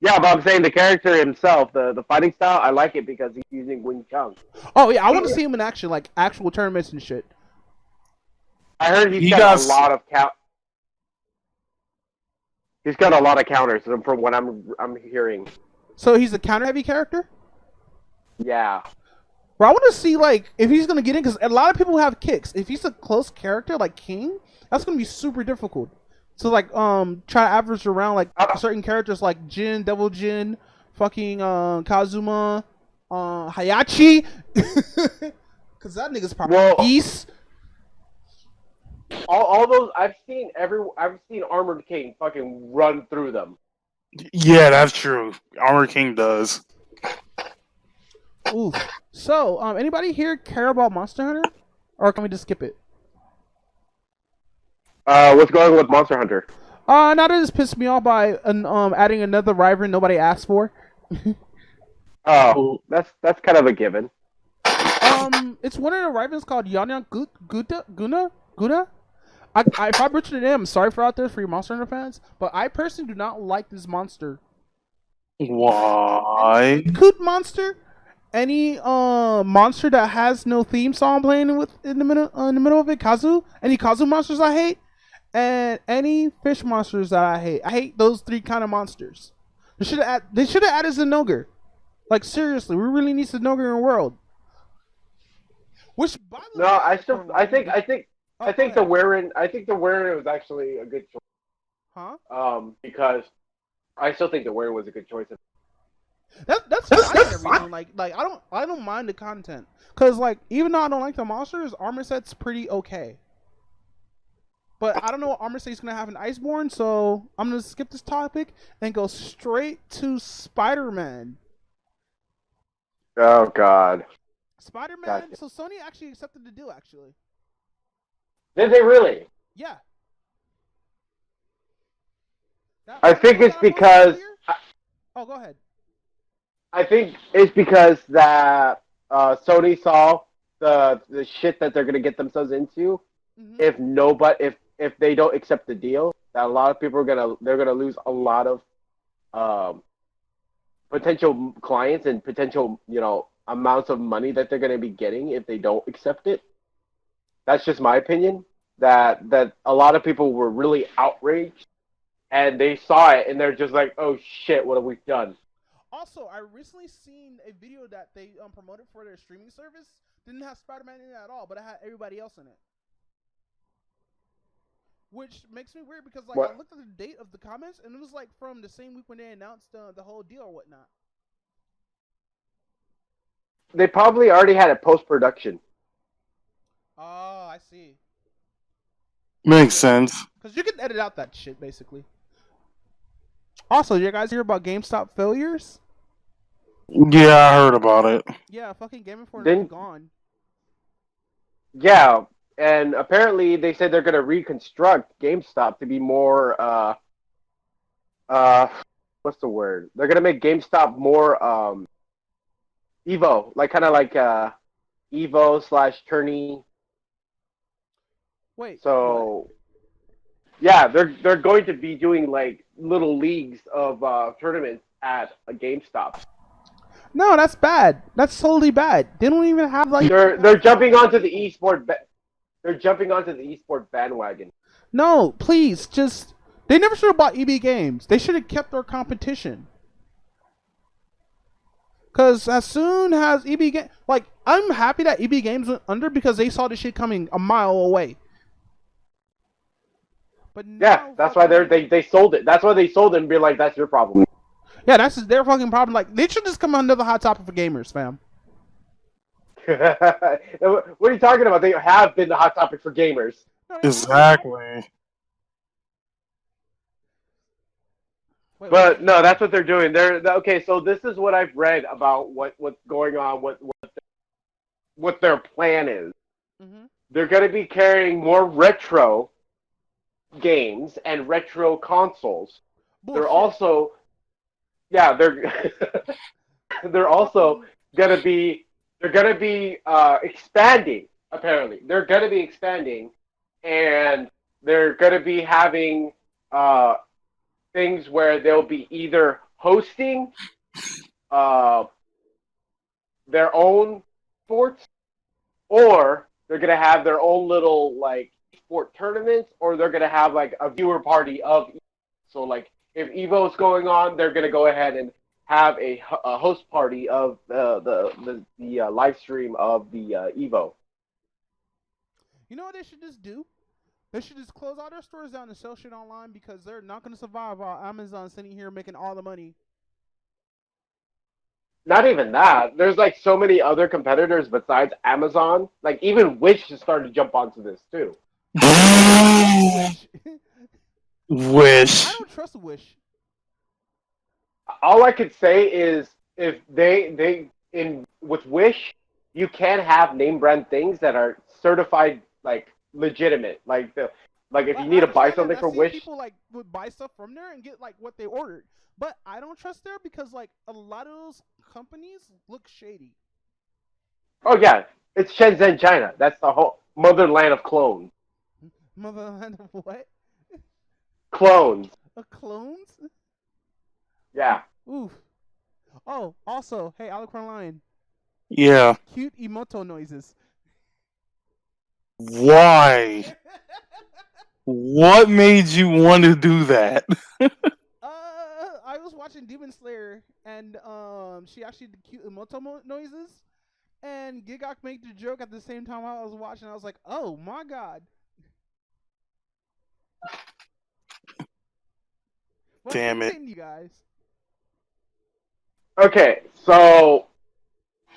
Yeah, but I'm saying the character himself, the fighting style, I like it because he's using Wing Chun. Oh yeah, I want to see him in action, like actual tournaments and shit. I heard he's got a lot of He's got a lot of counters from what I'm hearing. So he's a counter-heavy character? Yeah. Well, I want to see like if he's gonna get in because a lot of people have kicks. If he's a close character like King, that's gonna be super difficult. So like try to average around like certain characters like Jin, Devil Jin, fucking Kazuma, Hayachi, because that nigga's probably beast. All those I've seen Armored King fucking run through them. Yeah, that's true. Armored King does. Ooh. So anybody here care about Monster Hunter, or can we just skip it? What's going on with Monster Hunter? Now that just pissed me off by adding another rival nobody asked for. Oh, that's kind of a given. It's one of the rivals called Yanya Guna. If I butchered the name, I'm sorry for out there for your Monster Hunter fans, but I personally do not like this monster. Why? Coot monster? Any monster that has no theme song playing in the middle of it? Kazu? Any Kazu monsters I hate? And any fish monsters that I hate. I hate those three kind of monsters. They should have added Zenogre. Like seriously, we really need Zenogre in the world. Which by the way, I think the Wearin was actually a good choice. Huh? Because I still think the Wearin was a good choice. That's fine. Like I don't mind the content because like even though I don't like the monsters, armor set's pretty okay. But I don't know what armor set he's gonna have in Iceborne, so I'm gonna skip this topic and go straight to Spider-Man. Oh God. Spider-Man. Gotcha. So Sony actually accepted the deal. Actually. Did they really? Yeah. I think it's because. Oh, go ahead. I think it's because that Sony saw the shit that they're gonna get themselves into. Mm-hmm. If they don't accept the deal, that a lot of people they're gonna lose a lot of potential clients and potential amounts of money that they're gonna be getting if they don't accept it. That's just my opinion. That a lot of people were really outraged, and they saw it, and they're just like, "Oh shit, what have we done?" Also, I recently seen a video that they promoted for their streaming service. Didn't have Spider-Man in it at all, but it had everybody else in it. Which makes me weird because, like, What? I looked at the date of the comments, and it was, like, from the same week when they announced the whole deal or whatnot. They probably already had it post-production. Oh, I see. Makes sense. Because you can edit out that shit, basically. Also, you guys hear about GameStop failures? Yeah, I heard about it. Yeah, fucking Game Informer is Didn't- gone. Yeah, and apparently they said they're going to reconstruct GameStop to be more, what's the word? They're going to make GameStop more, Evo, like kind of like, Evo/Tourney. Wait. So, yeah, they're going to be doing like little leagues of tournaments at a GameStop. No, that's bad. That's totally bad. They don't even have like. They're jumping onto the esport. They're jumping onto the esport bandwagon. No, please, just they never should have bought EB Games. They should have kept their competition. Cause as soon as EB Games, like, I'm happy that EB Games went under because they saw the shit coming a mile away. But Yeah, that's why they sold it. That's why they sold it and be like, that's your problem. Yeah, that's just their fucking problem. Like, they should just come under the hot topic for gamers, fam. What are you talking about? They have been the hot topic for gamers. Exactly. Wait, But no, that's what they're doing. Okay. So this is what I've read about what's going on. What their plan is. Mm-hmm. They're going to be carrying more retro games and retro consoles. Bullshit. They're also, yeah, they're also gonna be expanding. Apparently, they're gonna be expanding, and they're gonna be having things where they'll be either hosting their own sports, or they're gonna have their own little like sport tournaments, or they're gonna have like a viewer party of. So like if Evo is going on, they're gonna go ahead and have a host party of the live stream of the Evo. You know what they should just do? They should just close all their stores down and sell shit online because they're not going to survive while Amazon's sitting here making all the money. Not even that. There's like so many other competitors besides Amazon. Like even Wish is starting to jump onto this too. Wish. I don't trust Wish. All I could say is if with Wish, you can have name brand things that are certified like legitimate. Like if you need to buy something from Wish, people like would buy stuff from there and get like what they ordered. But I don't trust there because like a lot of those companies look shady. oh yeah, it's Shenzhen, China. That's the whole motherland of clones. Motherland of what? Clones. Clones? Yeah. Oof. Oh, also, hey, Alicorn Lion. Yeah. Cute emoto noises. Why? What made you want to do that? I was watching Demon Slayer, and she actually did cute emoto noises, and Gigok made the joke at the same time I was watching. I was like, oh my god. Well, Damn it. You guys. Okay, so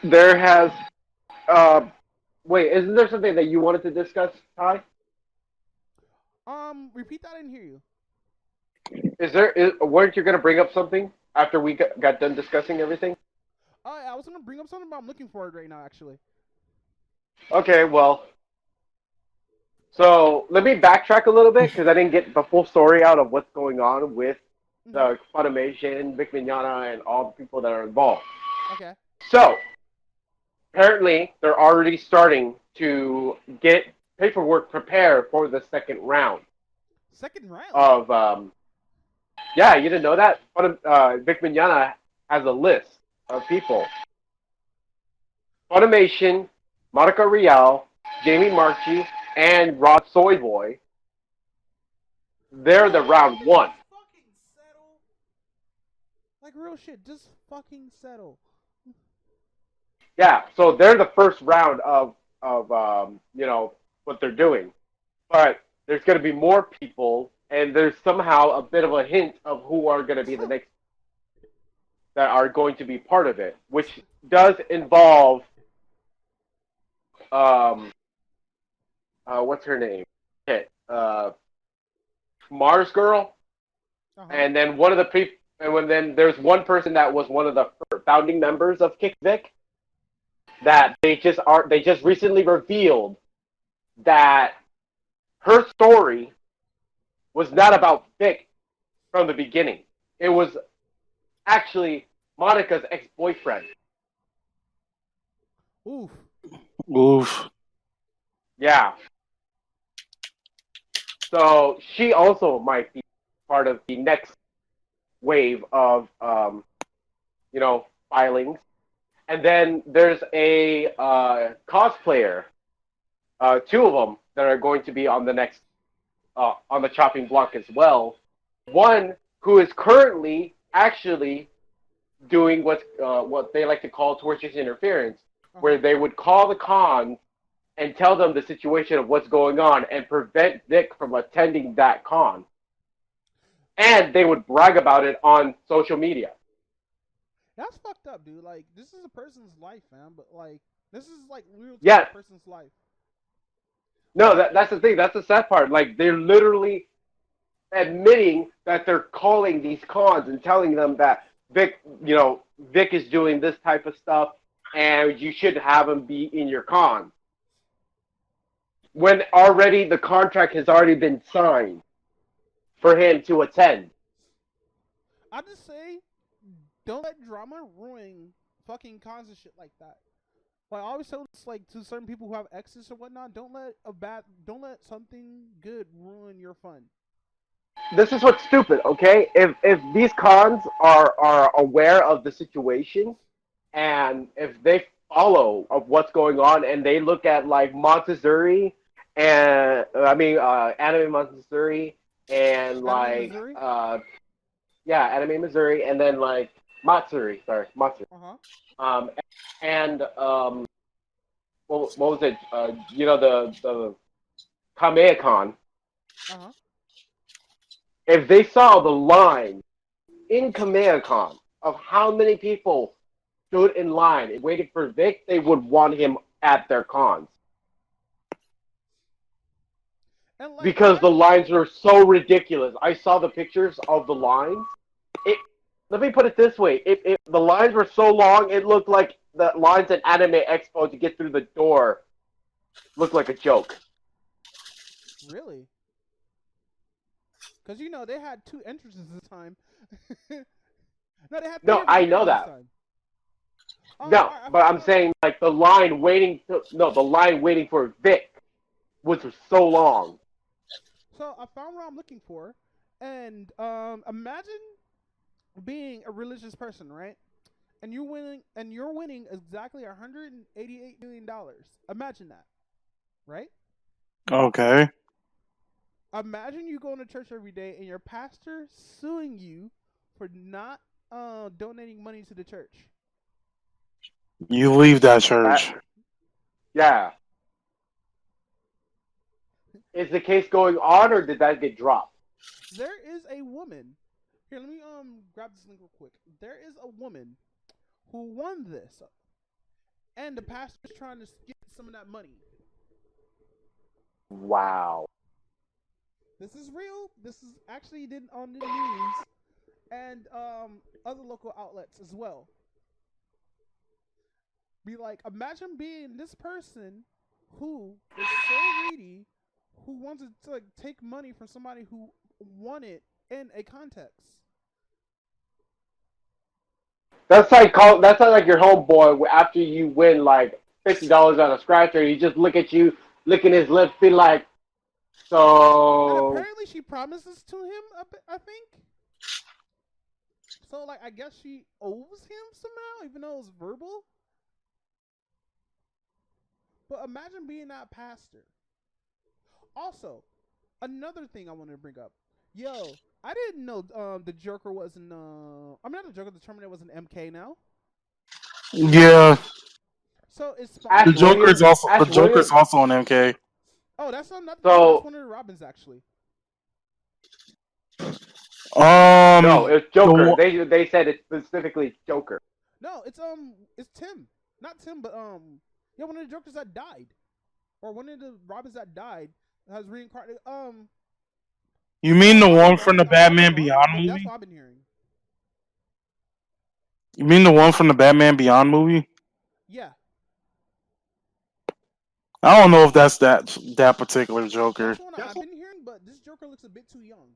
there has. Wait, isn't there something that you wanted to discuss, Ty? Repeat that. I didn't hear you. Weren't you going to bring up something after we got done discussing everything? I was gonna bring up something, but I'm looking for it right now, actually. Okay, well. So let me backtrack a little bit because I didn't get the full story out of what's going on with the Funimation, Vic Mignogna, and all the people that are involved. Okay. So apparently, they're already starting to get paperwork prepared for the second round. Second round? Of yeah, you didn't know that? Vic Mignogna has a list of people. Funimation, Monica Rial, Jamie Marchi, and Rod Soyboy, they're the round one. Fucking settle. Like real shit, just fucking settle. Yeah, so they're the first round of what they're doing. But there's going to be more people, and there's somehow a bit of a hint of who are going to be the next that are going to be part of it, which does involve what's her name? Mars Girl, and then one of the then there's one person that was one of the founding members of Kick Vic that they just recently revealed that her story was not about Vic from the beginning. It was actually Monica's ex-boyfriend. Oof. Oof. Yeah. So she also might be part of the next wave of, filings. And then there's a cosplayer, two of them that are going to be on the next, on the chopping block as well. One who is currently actually doing what they like to call tortious interference, where they would call the con and tell them the situation of what's going on and prevent Vic from attending that con. And they would brag about it on social media. That's fucked up, dude. Like, this is a person's life, man. But like, this is like real Yeah. person's life. No, that's the thing. That's the sad part. Like, they're literally admitting that they're calling these cons and telling them that Vic is doing this type of stuff, and you should have him be in your con. When already the contract has already been signed for him to attend. I just say, don't let drama ruin fucking cons and shit like that. Like I always tell this, like, to certain people who have exes or whatnot, don't let something good ruin your fun. This is what's stupid, okay? If these cons are aware of the situation, and if they follow of what's going on, and they look at like Montessori, and Anime Montessori, and like Missouri? Anime Missouri, and then like Matsuri. And what was it? The Kamea-con. If they saw the line in Kamea-con of how many people stood in line and waited for Vic, they would want him at their cons. Like, because the lines were so ridiculous. I saw the pictures of the lines. Let me put it this way. If the lines were so long, it looked like the lines at Anime Expo to get through the door looked like a joke. Really? Because they had 2 entrances this time. No, I know that. But I'm saying like the line waiting for Vic was so long. So I found what I'm looking for, and imagine being a religious person, right? And you're winning exactly $188 million. Imagine that, right? Okay. Imagine you going to church every day and your pastor suing you for not donating money to the church. You leave that church. Yeah. Is the case going on, or did that get dropped? There is a woman. Here, let me grab this link real quick. There is a woman who won this, and the pastor's trying to get some of that money. Wow. This is real. This is actually did on the news and other local outlets as well. Be like, imagine being this person who is so greedy, who wanted to like take money from somebody who won it in a contest. That's like your homeboy after you win like $50 on a scratcher. He just look at you, licking his lips, be like, so. And apparently, she promises to him. I think. So, like, I guess she owes him somehow, even though it's verbal. But imagine being that pastor. Also, another thing I wanted to bring up. Yo, I didn't know the Joker was an I mean not the Joker, the Terminator was an MK now. Yeah, So it's Ash the Joker's Williams- also Ash the Joker's Williams- also on MK. Oh, that's not that's So- one of the Robins actually. No, it's Joker. the- They said it's specifically Joker. No, it's Tim. Not Tim, but yeah, one of the Jokers that died. Or one of the Robins that died has reincarnated You mean the one from the Batman Beyond That's movie? what I've been hearing. You mean the one from the Batman Beyond movie? Yeah. I don't know if that's that particular Joker. That's one I've been hearing, but this Joker looks a bit too young.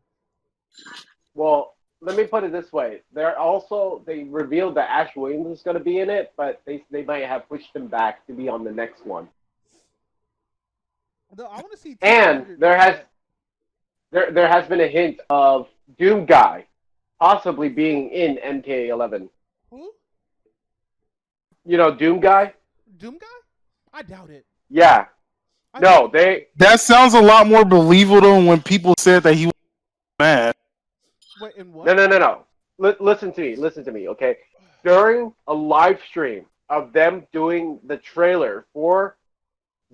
Well, let me put it this way: they revealed that Ash Williams is going to be in it, but they might have pushed him back to be on the next one. Though I want to see. And there has been a hint of Doom Guy possibly being in MK11. Who? You know Doom Guy? Doom Guy? I doubt it. Yeah. No, That sounds a lot more believable than when people said that he was mad. Wait, in what? No. Listen to me, okay? During a live stream of them doing the trailer for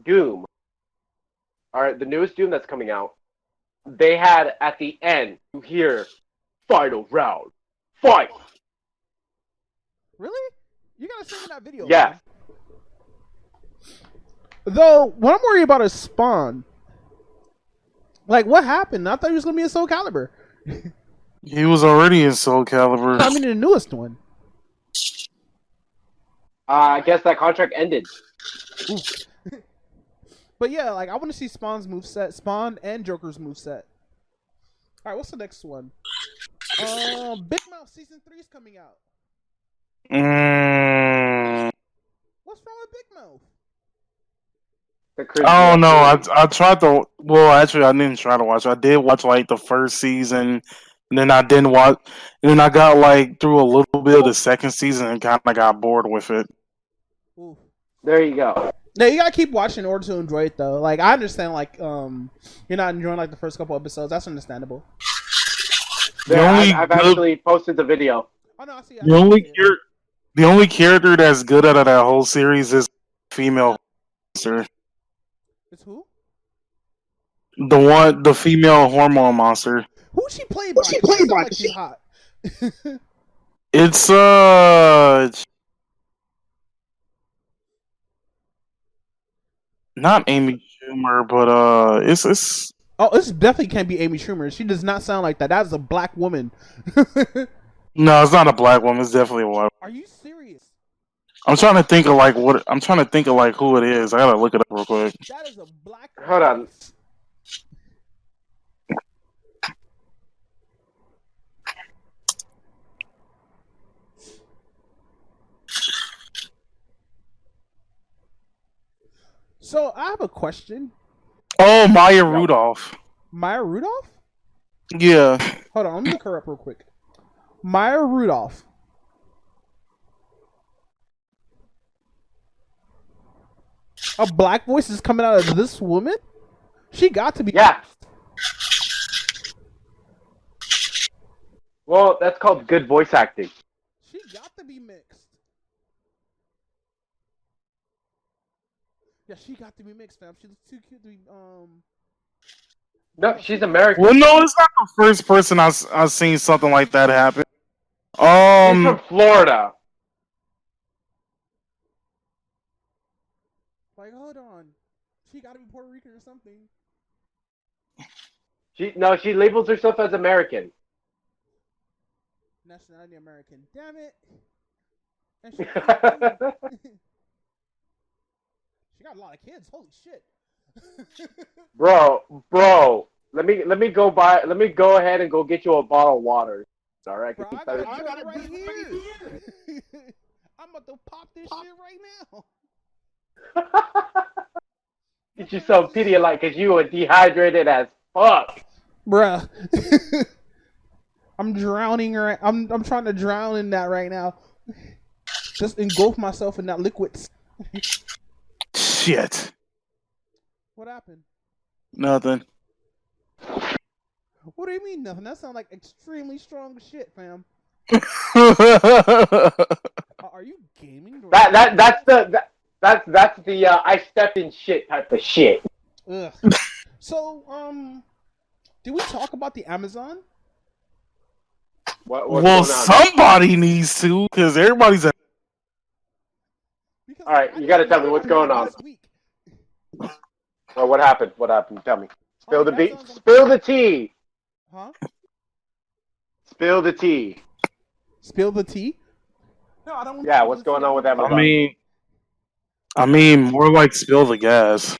Doom, all right, the newest Doom that's coming out, they had at the end, you hear, final round, fight! Really? You gotta send me that video. Yeah. Man. Though, what I'm worried about is Spawn. Like, what happened? I thought he was gonna be in Soul Calibur. He was already in Soul Calibur. I mean, the newest one. I guess that contract ended. But yeah, like, I want to see Spawn's moveset. Spawn and Joker's moveset. Alright, what's the next one? Big Mouth Season 3 is coming out. What's wrong with Big Mouth? I don't know. I tried to. Well, actually, I didn't try to watch. I did watch like the first season, and then I didn't watch. And then I got like through a little bit of the second season and kind of got bored with it. Ooh. There you go. No, you gotta keep watching in order to enjoy it, though. Like, I understand, like, you're not enjoying like the first couple episodes. That's understandable. I've actually posted the video. Oh no, I see. The only character that's good out of that whole series is female monster. It's who? The female hormone monster. Who's she played by? She played by. Like she's hot. It's not Amy Schumer, but it's. Oh, this definitely can't be Amy Schumer. She does not sound like that. That is a black woman. No, it's not a black woman. It's definitely a white. Are you serious? I'm trying to think of like what. I'm trying to think of like who it is. I gotta look it up real quick. That is a black. Hold on. So I have a question. Oh, Maya Rudolph. Maya Rudolph? Yeah. Hold on, let me look her up real quick. Maya Rudolph. A black voice is coming out of this woman? She got to be. Yeah. Well, that's called good voice acting. She got to be mixed. Yeah, she got to be mixed, fam. She's too cute to be No, she's American. Well, no, it's not the first person I've seen something like that happen. She's from Florida. Like, hold on. She got to be Puerto Rican or something. She labels herself as American. Nationality American. Damn it. And she got a lot of kids. Holy shit. Bro, let me go ahead and go get you a bottle of water. All right. Bro, I got it right here. I'm about to pop this shit right now. Get you some Pedialyte because you are dehydrated as fuck. Bruh. I'm drowning right. I'm trying to drown in that right now. Just engulf myself in that liquid. Shit. What happened? Nothing. What do you mean nothing? That sounds like extremely strong shit, fam. Are you gaming? That's the I step in shit type of shit. Ugh. So, did we talk about the Amazon? What's well, going on? somebody needs to, because everybody's. All right, you got to tell me what's going on. Well, what happened? What happened? Tell me. Spill the beat. Spill the tea. Huh? Spill the tea. Spill the tea? No, I don't want Yeah, what's going on with Amazon? I mean, more like spill the gas.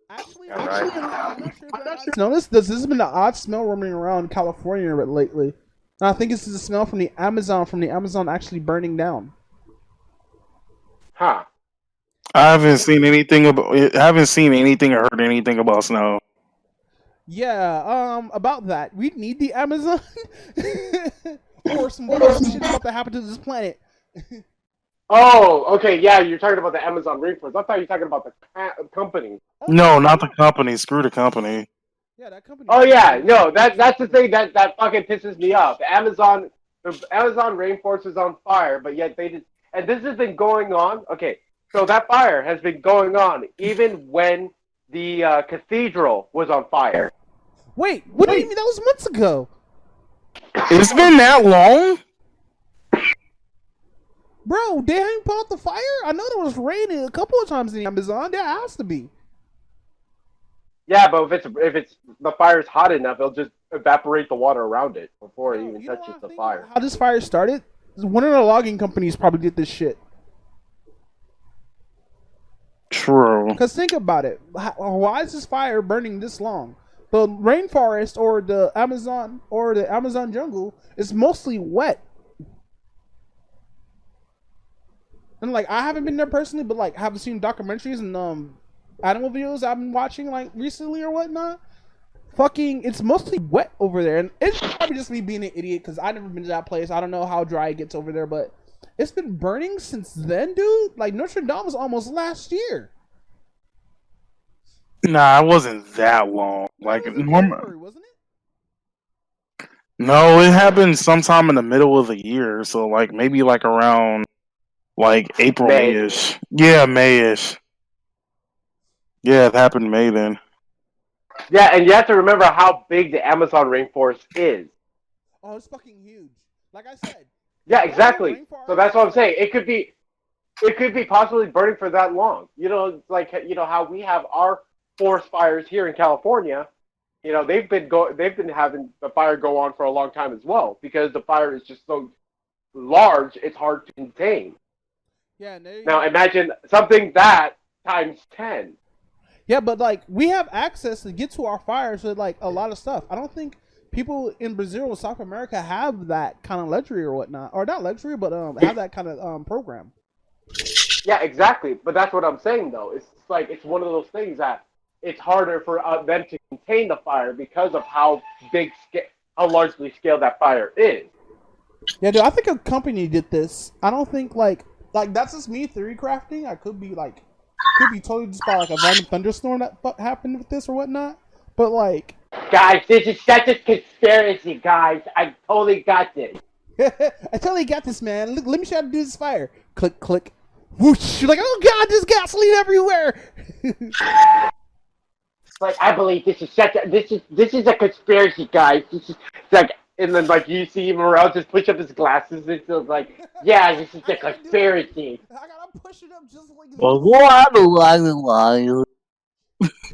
Actually, Yeah, I'm not sure if you guys noticed this. This has been an odd smell roaming around California lately. And I think this is the smell from the Amazon actually burning down. Huh. I haven't seen anything or heard anything about snow. Yeah, about that. We need the Amazon. Or some shit's about to happen to this planet. Oh, okay, yeah, you're talking about the Amazon rainforest. I thought you were talking about the company. No, not the company. Screw the company. Yeah, that company. Oh yeah, no, that's the thing that fucking pisses me off. The Amazon rainforest is on fire, but yet they just, and this has been going on. Okay, so that fire has been going on even when the cathedral was on fire. Wait, what do you mean? That was months ago. It's been that long? Bro, they haven't put out the fire? I know there was raining a couple of times in the Amazon. There has to be. Yeah, but if it's the fire's hot enough, it'll just evaporate the water around it before it even touches the fire. How this fire started? One of the logging companies probably did this shit. True. Because think about it. Why is this fire burning this long? The rainforest or the Amazon jungle is mostly wet. And like I haven't been there personally, but like I haven't seen documentaries and animal videos I've been watching like recently or whatnot. Fucking, it's mostly wet over there, and it's probably just me being an idiot because I've never been to that place. I don't know how dry it gets over there, but it's been burning since then, dude. Like Notre Dame was almost last year. Nah, it wasn't that long. Like February, wasn't it? No, it happened sometime in the middle of the year, so like maybe like around like April, May-ish. Yeah, May-ish. Yeah, it happened in May then. Yeah, and you have to remember how big the Amazon rainforest is. Oh, it's fucking huge. Like I said. Yeah, exactly. So that's what I'm saying. It could be possibly burning for that long. You know, it's like how we have our forest fires here in California. You know, they've been having the fire go on for a long time as well because the fire is just so large, it's hard to contain. Yeah. Now imagine something that times 10. Yeah, but like we have access to get to our fires with like a lot of stuff. I don't think people in Brazil or South America have that kind of luxury or whatnot, or not luxury, but have that kind of program. Yeah, exactly. But that's what I'm saying though. It's like it's one of those things that it's harder for them to contain the fire because of how largely scaled that fire is. Yeah, dude, I think a company did this. I don't think like that's just me theory crafting. I could be totally just by like a random thunderstorm that happened with this or whatnot. But like, guys, this is such a conspiracy, guys. I totally got this. I totally got this, man. Look, let me show you how to do this fire. Click, click, whoosh. You're like, oh god, there's gasoline everywhere. Like, I believe this is a conspiracy, guys. This is like, and then like you see Morel just push up his glasses and it's like, yeah, this is a conspiracy. I gotta push it up just like this.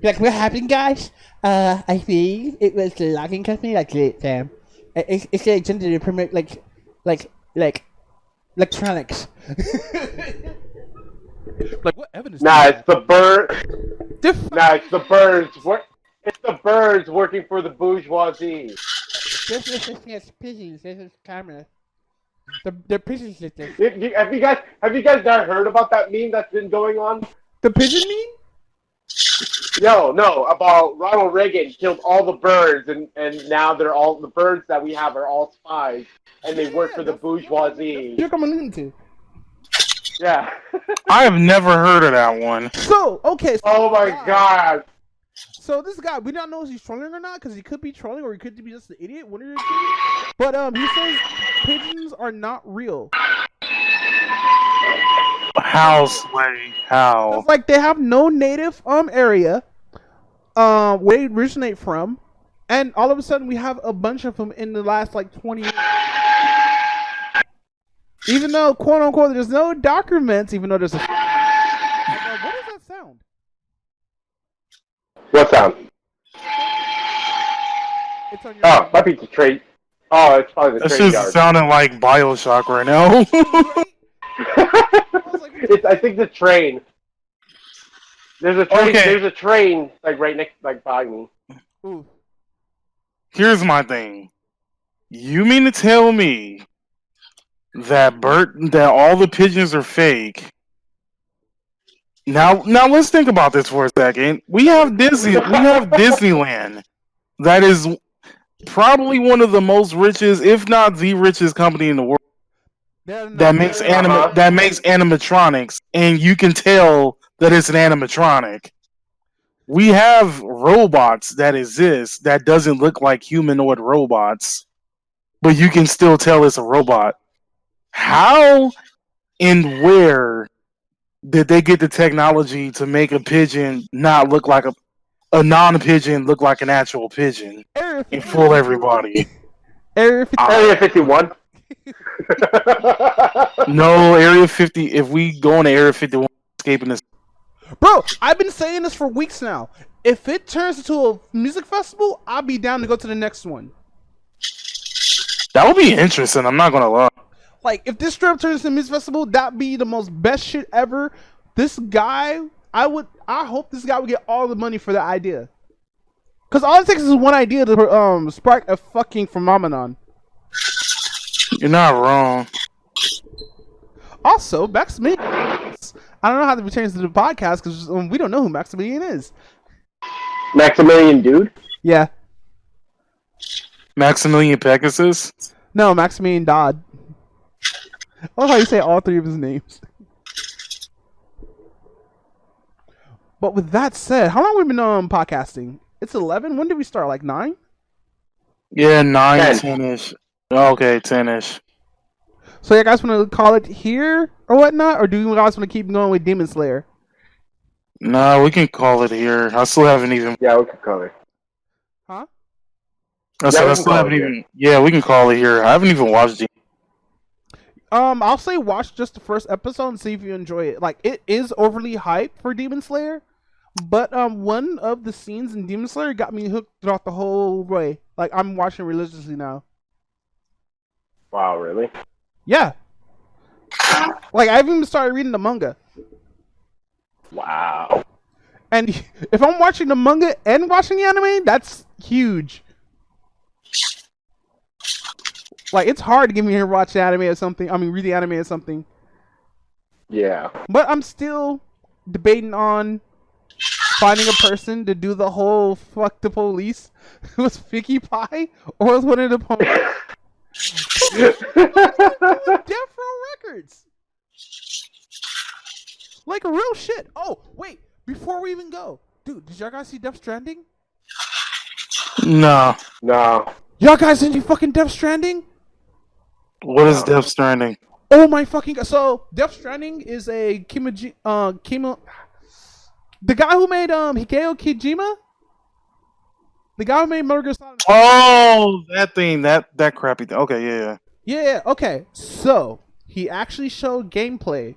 Like, what happened, guys? I think it was the logging company that did it, Sam. It's like something to promote, like electronics. Like, what evidence? Nah, it's the bird. Nah, it's the birds. It's the birds working for the bourgeoisie. This is pigeons. This is camera. The pigeons did this. Have you guys not heard about that meme that's been going on? The pigeon meme? No, about Ronald Reagan killed all the birds, and now they're all the birds that we have are all spies, and they work for the bourgeoisie. You're coming into. Yeah. I have never heard of that one. So, okay. So, oh my god. So So this guy, we don't know if he's trolling or not, because he could be trolling or he could be just an idiot. One of the two. But he says pigeons are not real. How, Slay? How? It's like they have no native area where they originate from, and all of a sudden we have a bunch of them in the last like 20 years. Even though, quote unquote, there's no documents, even though there's a. What is that sound? What sound? It's on your. Oh, might be the trade. Oh, it's probably the That's trade just yard. sounding like Bioshock right now. I think the train. There's a train. Okay. There's a train like right next, like by me. Ooh. Here's my thing. You mean to tell me that all the pigeons are fake? Now let's think about this for a second. We have Disneyland. That is probably one of the most richest, if not the richest company in the world. That makes animatronics, and you can tell that it's an animatronic. We have robots that exist that doesn't look like humanoid robots, but you can still tell it's a robot. How and where did they get the technology to make a pigeon not look like a non-pigeon look like an actual pigeon and fool everybody? Area 51. No, Area 50. If we go into Area 51, escaping this. Bro, I've been saying this for weeks now. If it turns into a music festival, I'll be down to go to the next one. That would be interesting. I'm not gonna lie. Like, if this strip turns into a music festival, that'd be the most best shit ever. This guy, I hope this guy would get all the money for the idea. Because all it takes is one idea to spark a fucking phenomenon. You're not wrong. Also, Maximilian. I don't know how to change to the podcast because we don't know who Maximilian is. Maximilian dude. Yeah. Maximilian Pegasus? No, Maximilian Dodd. I love how you say all three of his names. But with that said, how long have we been podcasting? It's 11. When did we start? Like 9? Yeah, 9, 10. 10-ish. Okay, 10-ish. So you guys want to call it here or whatnot? Or do you guys want to keep going with Demon Slayer? No, we can call it here. I still haven't even... Yeah, we could call it. Huh? I still haven't even... Yeah, we can call it here. I haven't even watched it. I'll say watch just the first episode and see if you enjoy it. Like, it is overly hyped for Demon Slayer, but one of the scenes in Demon Slayer got me hooked throughout the whole way. Like, I'm watching religiously now. Wow, really? Yeah. Like, I've even started reading the manga. Wow. And if I'm watching the manga and watching the anime, that's huge. Like, it's hard to get me here and watch the anime or something. I mean, read the anime or something. Yeah. But I'm still debating on finding a person to do the whole fuck the police with Vicky Pie or with one of the police. Death Row Records. Like real shit. Oh, wait. Before we even go. Dude, did y'all guys see Death Stranding? No. No. Y'all guys see fucking Death Stranding? What is Death Stranding? Oh my fucking god. So, Death Stranding is a the guy who made Hideo Kojima? The guy who made Metal Gear Solid. Oh, that thing. That crappy thing. Okay, yeah. Yeah, okay. So, he actually showed gameplay.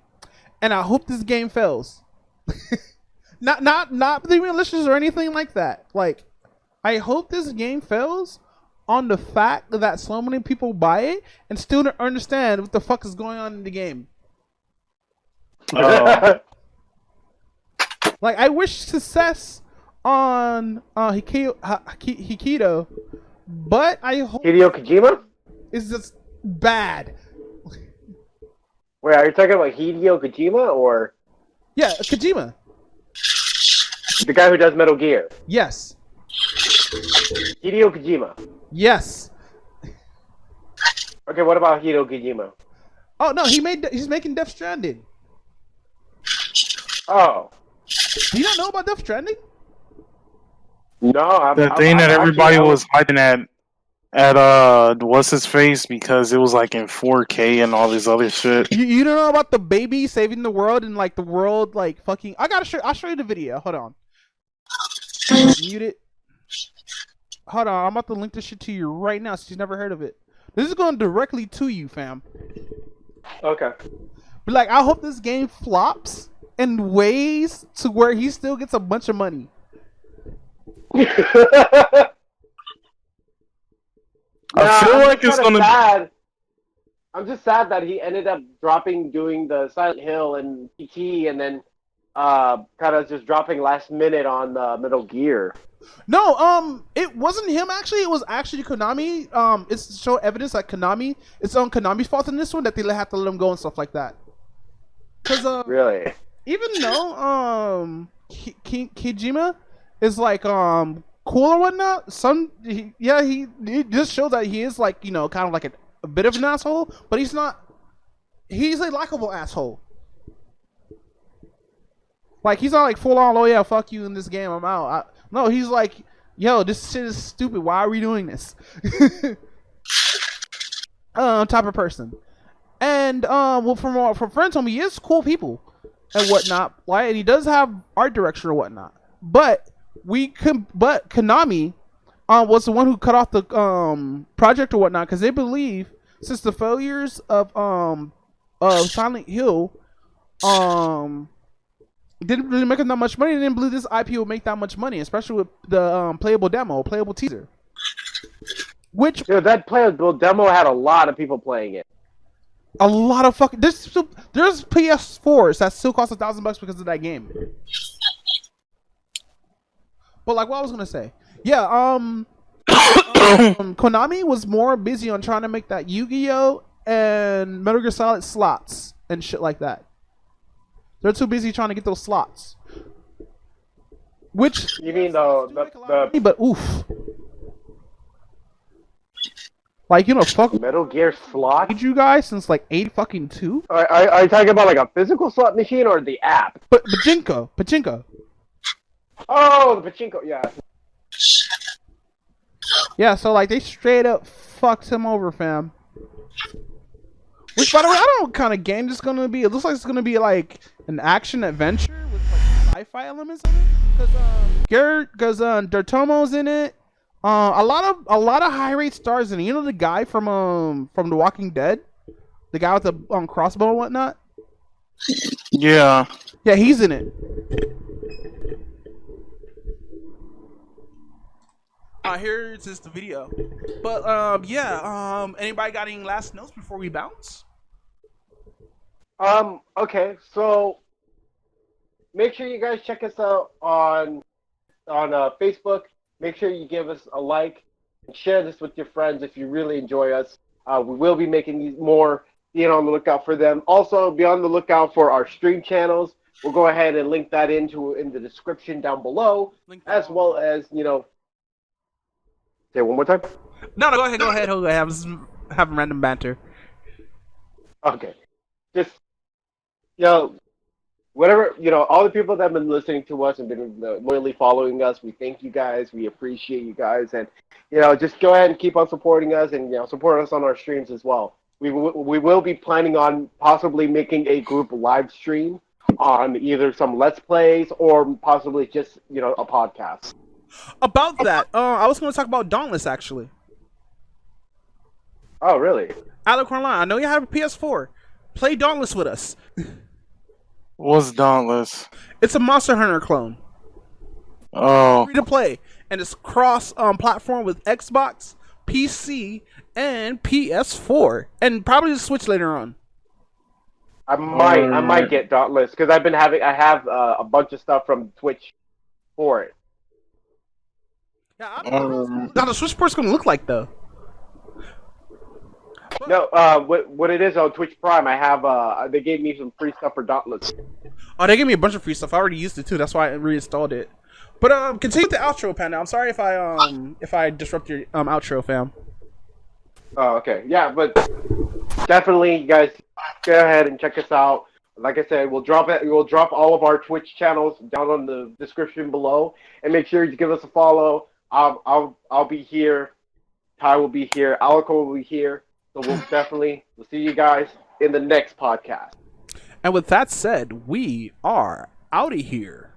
And I hope this game fails. not the malicious or anything like that. Like, I hope this game fails on the fact that so many people buy it and still don't understand what the fuck is going on in the game. Like, I wish success on Hikito, but I hope Hideo Kojima? it's just bad. Wait, are you talking about Hideo Kojima or Yeah, Kojima. the guy who does Metal Gear? Yes. Hideo Kojima. Yes. Okay, what about Hideo Kojima? Oh no, he's making Death Stranding. Oh. Do you not know about Death Stranding? No, The thing that everybody was hyping at what's his face because it was like in 4K and all this other shit. You don't know about the baby saving the world and like the world like fucking. I'll show you the video. Hold on. Mute it. Hold on. I'm about to link this shit to you right now since you've never heard of it. This is going directly to you, fam. Okay. But like, I hope this game flops in ways to where he still gets a bunch of money. I feel like it's gonna. Sad. I'm just sad that he ended up doing the Silent Hill and PT, and then kind of just dropping last minute on Metal Gear. No, it wasn't him actually. It was actually Konami. It's to show evidence that Konami. It's on Konami's fault in this one that they have to let him go and stuff like that. Cause Really, even though Kojima is like cool or whatnot, he just shows that he is like, you know, kind of like a bit of an asshole, but he's not. He's a likable asshole. Like, he's not like full on, oh yeah, fuck you in this game, I'm out. No, he's like, yo, this shit is stupid. Why are we doing this? Type of person. And well, from friends told me he is cool people and whatnot. Like, and he does have art direction or whatnot. But Konami was the one who cut off the project or whatnot because they believe since the failures of Silent Hill didn't really make that much money. They didn't believe this IP would make that much money, especially with the playable teaser. Which that playable demo had a lot of people playing it. A lot of fucking there's PS4s that still cost $1,000 because of that game. But like what I was gonna say, yeah, Konami was more busy on trying to make that Yu-Gi-Oh and Metal Gear Solid slots and shit like that. They're too busy trying to get those slots. Which you mean the but oof. Like, you know, fuck Metal Gear slot? Need you guys since like 82? Are you talking about like a physical slot machine or the app? But pachinko. Oh, the pachinko, yeah. Yeah, so like they straight up fucked him over, fam. Which, by the way, I don't know what kind of game this is gonna be. It looks like it's gonna be like an action adventure with like sci-fi elements in it. Because Dortomo's in it. A lot of high rate stars in it. You know the guy from The Walking Dead, the guy with the crossbow and whatnot. Yeah, he's in it. Here's just the video. But anybody got any last notes before we bounce? Okay, so make sure you guys check us out on Facebook. Make sure you give us a like and share this with your friends if you really enjoy us. We will be making these more. Be on the lookout for them. Also, be on the lookout for our stream channels. We'll go ahead and link that in the description down below, as well as, you know. Say it one more time. No, go ahead. I'm just having random banter. Okay, just whatever, all the people that have been listening to us and been loyally following us, we thank you guys. We appreciate you guys, and just go ahead and keep on supporting us, and support us on our streams as well. We will be planning on possibly making a group live stream on either some Let's Plays or possibly just a podcast. About that, I was going to talk about Dauntless actually. Oh, really? Alec Online, I know you have a PS4. Play Dauntless with us. What's Dauntless? It's a Monster Hunter clone. Oh. Free to play, and it's cross platform with Xbox, PC, and PS4, and probably the Switch later on. I might get Dauntless because I have a bunch of stuff from Twitch for it. Yeah, I don't know how the Switch port's gonna look like though. No, what it is on Twitch Prime, I have they gave me some free stuff for Dauntless. Oh, they gave me a bunch of free stuff. I already used it too. That's why I reinstalled it. But continue the outro, Panda. I'm sorry if I disrupt your outro, fam. Oh, okay. Yeah, but definitely, you guys, go ahead and check us out Like I said, we'll drop it. We'll drop all of our Twitch channels down on the description below, and make sure you give us a follow. I'll be here. Ty will be here. Alico will be here. So we'll see you guys in the next podcast. And with that said, we are out of here.